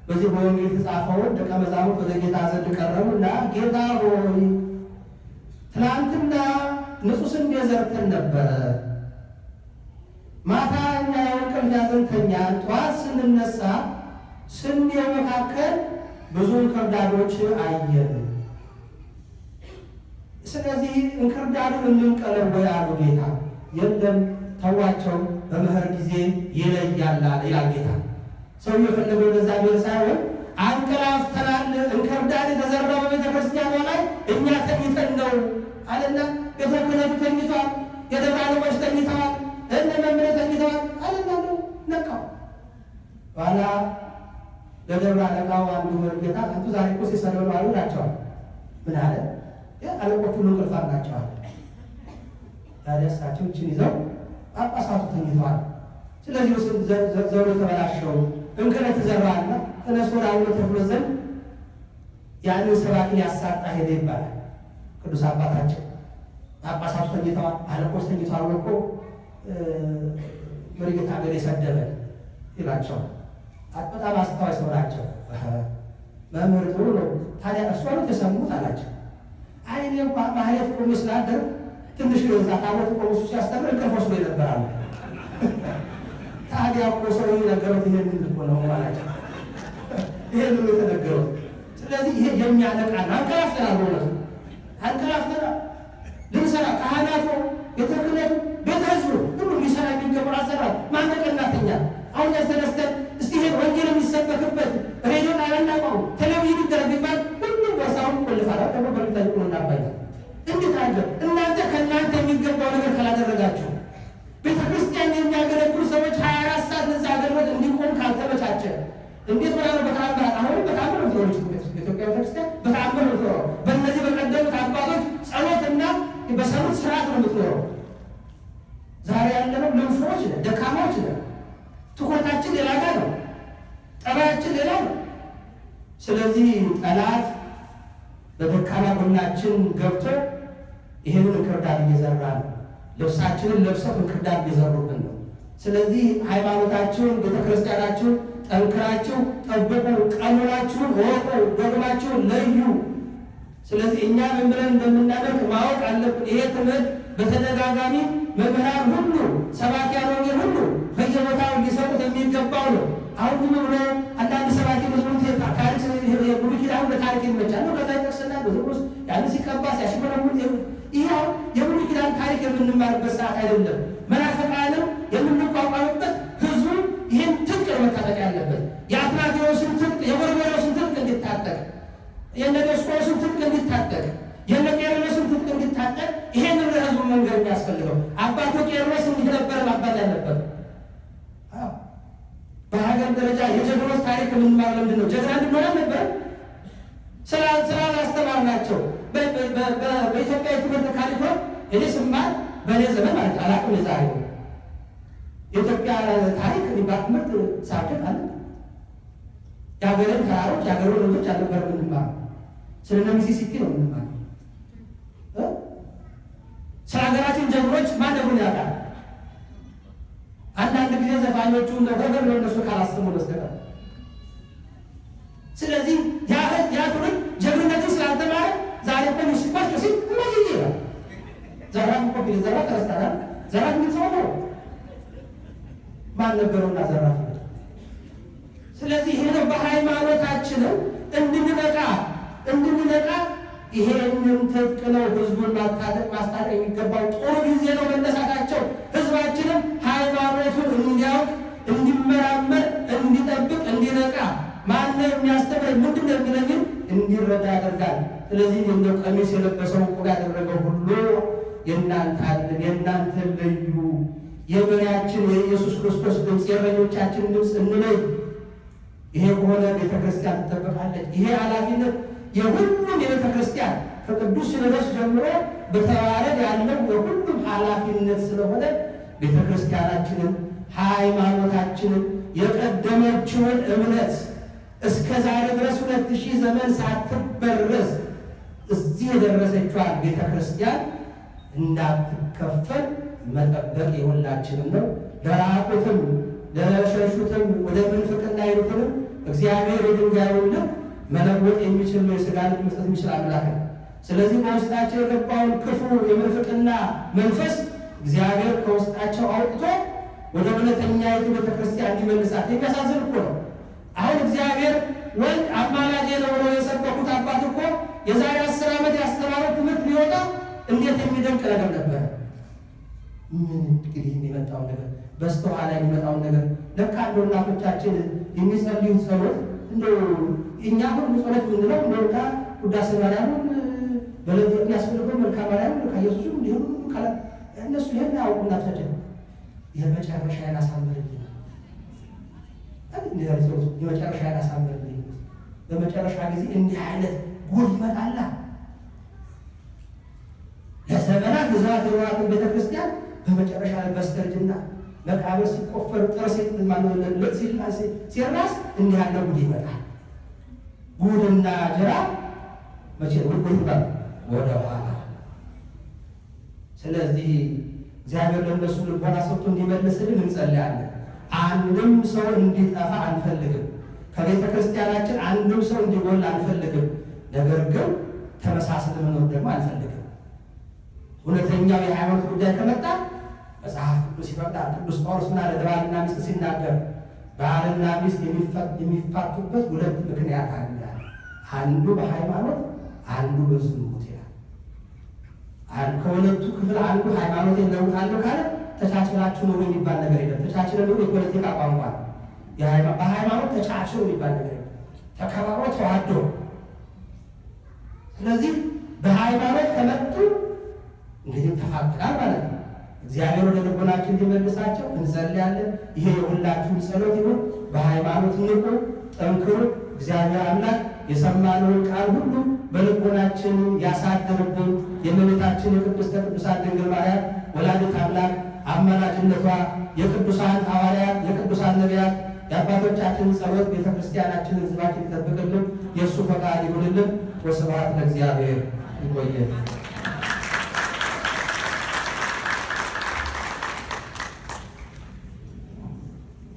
በዚህ በወንጌል የተጻፈውን ደቀ መዛሙርት ወደ ጌታ ዘንድ ቀረቡና ጌታ ሆይ ትናንትና ንጹሕ ስንዴ ዘርተን ነበረ፣ ማታ እኛ የእንቅልፍ ያዘን ተኛን፣ ጠዋት ስንነሳ ስንዴው መካከል ብዙ እንክርዳዶች አየን። ስለዚህ እንክርዳዱን እንንቀለው ወይ አሉ ጌታ። የለም ተዋቸው፣ በመኸር ጊዜ ይለያል ይላል ጌታ። ሰው የፈለገው ለዛ ቢል ሳይሆን አንቀላፍተናል፣ እንክርዳድ የተዘራው በቤተ ክርስቲያኗ ላይ እኛ ተኝተን ነው አለና ቤተ ክህነቱ ተኝተዋል፣ የደብረ አለቆች ተኝተዋል፣ እነ መምህር ተኝተዋል አለና ነው ነቃው። በኋላ ለደብረ አለቃው አንዱ ጌታ አንቱ ዛሬ እኮ ሲሰለሉ አሉ ናቸዋል። ምን አለ? አለቆቹ ሁሉ እንቅልፋም ናቸዋል። ታዲያ እሳቸው እችን ይዘው ጳጳሳቱ ተኝተዋል። ስለዚህ ዘሩ የተበላሸው እንከን የተዘራና ተነስቶ ወደ አቡነ ቴዎፍሎስ ዘንድ ያንን ሰባኪ ሊያሳጣ ሄደ ይባላል። ቅዱስ አባታቸው ጳጳሳቱ ተኝተዋል፣ አለቆች ተኝተዋል እኮ ወርጌታ ገር የሰደበ ይላቸዋል። በጣም አስተዋይ ሰው ናቸው። መምህር ጥሩ ነው፣ ታዲያ እሷ ነው ተሰሙት አላቸው። አይ እኔ እንኳ ማህሌት ቆሜ ስላደር ትንሽ ዛ ታቦት ቆሞ ሲያስተምር እንቅልፍ ወስዶ ይነበራሉ። ታዲያ እኮ ሰው ነገሩት ይሄንን እኮ ነው አላቸው። ይሄን ነው የተነገረው። ስለዚህ ይሄ የሚያነቃና አንቀላፍተናል፣ በእውነቱ አንቀላፍተናል። ልንሰራ ካህናቱ፣ ቤተ ክህነቱ፣ ቤተ ህዝቡ ሁሉ ሊሰራ የሚገባው አሰራር ማነቀናተኛ አሁን ያስተነስተን እስቲ ይሄን ወንጌል የሚሰበክበት ሬዲዮ ጣቢያናቋው ቴሌቪዥን ይደረግ ይባል ሁሉም ቦርሳውን ቆልፋላ ደግሞ በልታይ ቁሎ እናባይ እንዴት አለ። እናንተ ከእናንተ የሚገባው ነገር ካላደረጋችሁ ቤተ ክርስቲያን የሚያገለግሉ ሰዎች 24 ሰዓት ለዛ አገልግሎት እንዲቆም ካልተመቻቸ እንዴት ወላለ በተአምር አሁን በተአምር ነው ኢትዮጵያ ቤተክርስቲያን በተአምር ነው። በእነዚህ በቀደሙት አባቶች ጸሎትና በሰሩት ስርዓት ነው የምትኖረው። ዛሬ ያለነው ልምሾች ነን፣ ደካማዎች ነን። ትኩረታችን ሌላ ጋር ነው፣ ጠባያችን ሌላ ነው። ስለዚህ ጠላት በደካማ ጎናችን ገብቶ ይህንን እንክርዳድ እየዘራ ነው። ልብሳችንን ለብሰው እንክርዳድ እየዘሩብን ነው። ስለዚህ ሃይማኖታችሁን ቤተክርስቲያናችሁን ጠንክራችሁ ጠብቁ፣ ቀኖናችሁን ወቁ፣ ዶግማችሁን ለዩ። ስለዚህ እኛ ምን ብለን እንደምናደርግ ማወቅ አለብን። ይሄ ትምህርት በተደጋጋሚ መምህራን ሁሉ ሰባኪያን ወንጌል ሁሉ በየቦታው ሊሰጡት የሚገባው ነው። አሁን ሁሉ ብሎ አንዳንድ ሰባኪ መዝሙር ታሪክ የብሉይ ኪዳን በታሪክ ይመቻል ነው። ከዛ ይጠቅስና በዝሙስ ያን ሲቀባ ሲያሽመለሙል ይህ የብሉይ ኪዳን ታሪክ የምንማርበት ሰዓት አይደለም። መናፍቃንም የምንቋቋምበት ህዝቡ ይህን ትጥቅ መታጠቅ ያለበት የአትናቴዎስን ትጥቅ የጎርጎርዮስን ትጥቅ እንዲታጠቅ የነገስቆስን ትጥቅ እንዲታጠቅ የነቄርሎስን ትጥቅ እንዲታጠቅ ይሄንን ለህዝቡ መንገድ የሚያስፈልገው አባቶ ቄርሎስ እንዲህ ነበር ማባል ያለበት። በሀገር ደረጃ የጀግኖች ታሪክ የምንማር ለምንድን ነው? ጀግና እንድንሆን ነበር ስላላስተማርናቸው። በኢትዮጵያ የትምህርት ካሪኩለም እኔ ስማር በእኔ ዘመን ማለት አላውቅም፣ የዛሬ የኢትዮጵያ ታሪክ የሚባል ትምህርት ሳብጀክት አለ። የሀገርን ተራሮች የሀገሩን ወንዞች አልነበር የምንማር፣ ስለነ ሚሲሲፒ ነው የምንማር። ስለ ሀገራችን ጀግኖች ማንደጉን ያውቃል። አንዳንድ ጊዜ ዘፋኞቹ እንደሆገር ነው እነሱ ካላሰሙ በስተቀር። ስለዚህ ያ ትውልድ ጀግንነትን ስላልተማረ ዛሬ እኮ ሲባቸው ሲል እማዬ ይላል። ዘራፍ እኮ ቢል ዘራፍ ተረስታል። ዘራፍ ምን ሰው ነው? ማን ነበረውና ዘራፍ? ስለዚህ ይሄ ነው በሃይማኖታችንም እንድንነቃ ይሄንን ትጥቅ ነው ህዝቡን ማስታጠቅ የሚገባው። ጥሩ ጊዜ ነው መነሳታቸው። ህዝባችንም ሃይማኖቱን እንዲያውቅ፣ እንዲመራመር፣ እንዲጠብቅ፣ እንዲነቃ ማነው የሚያስተምረኝ ምንድን ነው የሚለኝን እንዲረዳ ያደርጋል። ስለዚህ እንደ ቀሚስ የለበሰው ቁብ ያደረገው ሁሉ የእናንተን ለዩ። የመሪያችን የኢየሱስ ክርስቶስ ድምፅ የእረኞቻችን ድምፅ እንለይ። ይሄ ከሆነ ቤተ ክርስቲያን ትጠበቃለች። ይሄ ኃላፊነት የሁሉም የቤተ ክርስቲያን ከቅዱስ ሲኖዶስ ጀምሮ በተዋረድ ያለው የሁሉም ኃላፊነት ስለሆነ ቤተ ክርስቲያናችንን ሃይማኖታችንን የቀደመችውን እምነት እስከ ዛሬ ድረስ 2000 ዘመን ሳትበረዝ እዚህ የደረሰችዋን ቤተ ክርስቲያን እንዳትከፈል መጠበቅ የሁላችንም ነው። ለራቁትም ለሸሹትም ወደ ምንፍቅና ይሉትንም እግዚአብሔር የድንጋዩን ልብ መለወጥ የሚችል ነው፣ የሥጋ ልብ መስጠት የሚችል አምላክ ነው። ስለዚህ በውስጣቸው የገባውን ክፉ የምንፍቅና መንፈስ እግዚአብሔር ከውስጣቸው አውጥቶ ወደ እውነተኛይቱ ቤተ ክርስቲያን እንዲመልሳት የሚያሳዝን እኮ ነው። አሁን እግዚአብሔር ወልድ አማላጄ ነው ብሎ የሰበኩት አባት እኮ የዛሬ 10 ዓመት ያስተማሩት ትምህርት ሊወጣ እንዴት የሚደንቅ ነገር ነበረ። ምን እንግዲህ የሚመጣውን ነገር በስተኋላ የሚመጣውን ነገር ለካ እንደው እናቶቻችን የሚጸልዩት ጸሎት እንደው እኛ ሁሉ ጸሎት ምንለው እንደውታ ውዳሴ ማርያምን በለብ የሚያስፈልገው መልክአ ማርያም ከኢየሱስ እንዲሁ ካለ እነሱ ይሄን ያውቁ እናቶቻችን የመጨረሻ ያሳምርልኝ የመጨረሻ ያሳምርልኝ። በመጨረሻ ጊዜ እንዲህ አይነት ጉድ ይመጣላ። ለዘመናት ግዛት የሆናትን ቤተክርስቲያን በመጨረሻ ላይ በስተርጅና መቃብር ሲቆፈር ጥርስ ሲራስ እንዲህ ያለ ጉድ ይመጣል። ጉድና ጅራ መቼ ጉድ ይባል ወደ ኋላ። ስለዚህ እግዚአብሔር ለእነሱ ልቦና ሰጥቶ እንዲመልስልን እንጸልያለን። አንድም ሰው እንዲጠፋ አንፈልግም። ከቤተ ክርስቲያናችን አንድም ሰው እንዲጎል አንፈልግም። ነገር ግን ተመሳስለን መኖር ደግሞ አንፈልግም። እውነተኛው የሃይማኖት ጉዳይ ከመጣ መጽሐፍ ቅዱስ ይፈቅዳል። ቅዱስ ጳውሎስ ምን አለ? ለባልና ሚስት ሲናገር ባልና ሚስት የሚፋቱበት ሁለት ምክንያት አለ። አንዱ በሃይማኖት አንዱ በዝሙት ይላል። ከሁለቱ ክፍል አንዱ ሃይማኖቴን እለውጣለሁ ካለ ተቻችላችሁ ነው የሚባል ነገር የለም። ተቻችለ ነው የፖለቲካ ቋንቋ። በሃይማኖት ተቻችሎ የሚባል ነገር የለም። ተከባብሮ ተዋዶ። ስለዚህ በሃይማኖት ከመጡ እንግዲህ ተፋቅራል ማለት ነው። እግዚአብሔር ወደ ልቦናችን እንዲመልሳቸው እንጸልያለን። ይሄ የሁላችሁም ጸሎት ይሁን። በሃይማኖት ንቁ፣ ጠንክሩ። እግዚአብሔር አምላክ የሰማነውን ቃል ሁሉ በልቦናችን ያሳድርብን። የእመቤታችን የቅድስተ ቅዱሳን ድንግል ማርያም ወላዲተ አምላክ አማላጅነቷ፣ የቅዱሳን ሐዋርያት፣ የቅዱሳን ነቢያት፣ የአባቶቻችን ጸሎት ቤተክርስቲያናችንን ሕዝባችን ይጠብቅልን። የእሱ ፈቃድ ይሁንልን። ወስብሐት ለእግዚአብሔር። ይቆየን።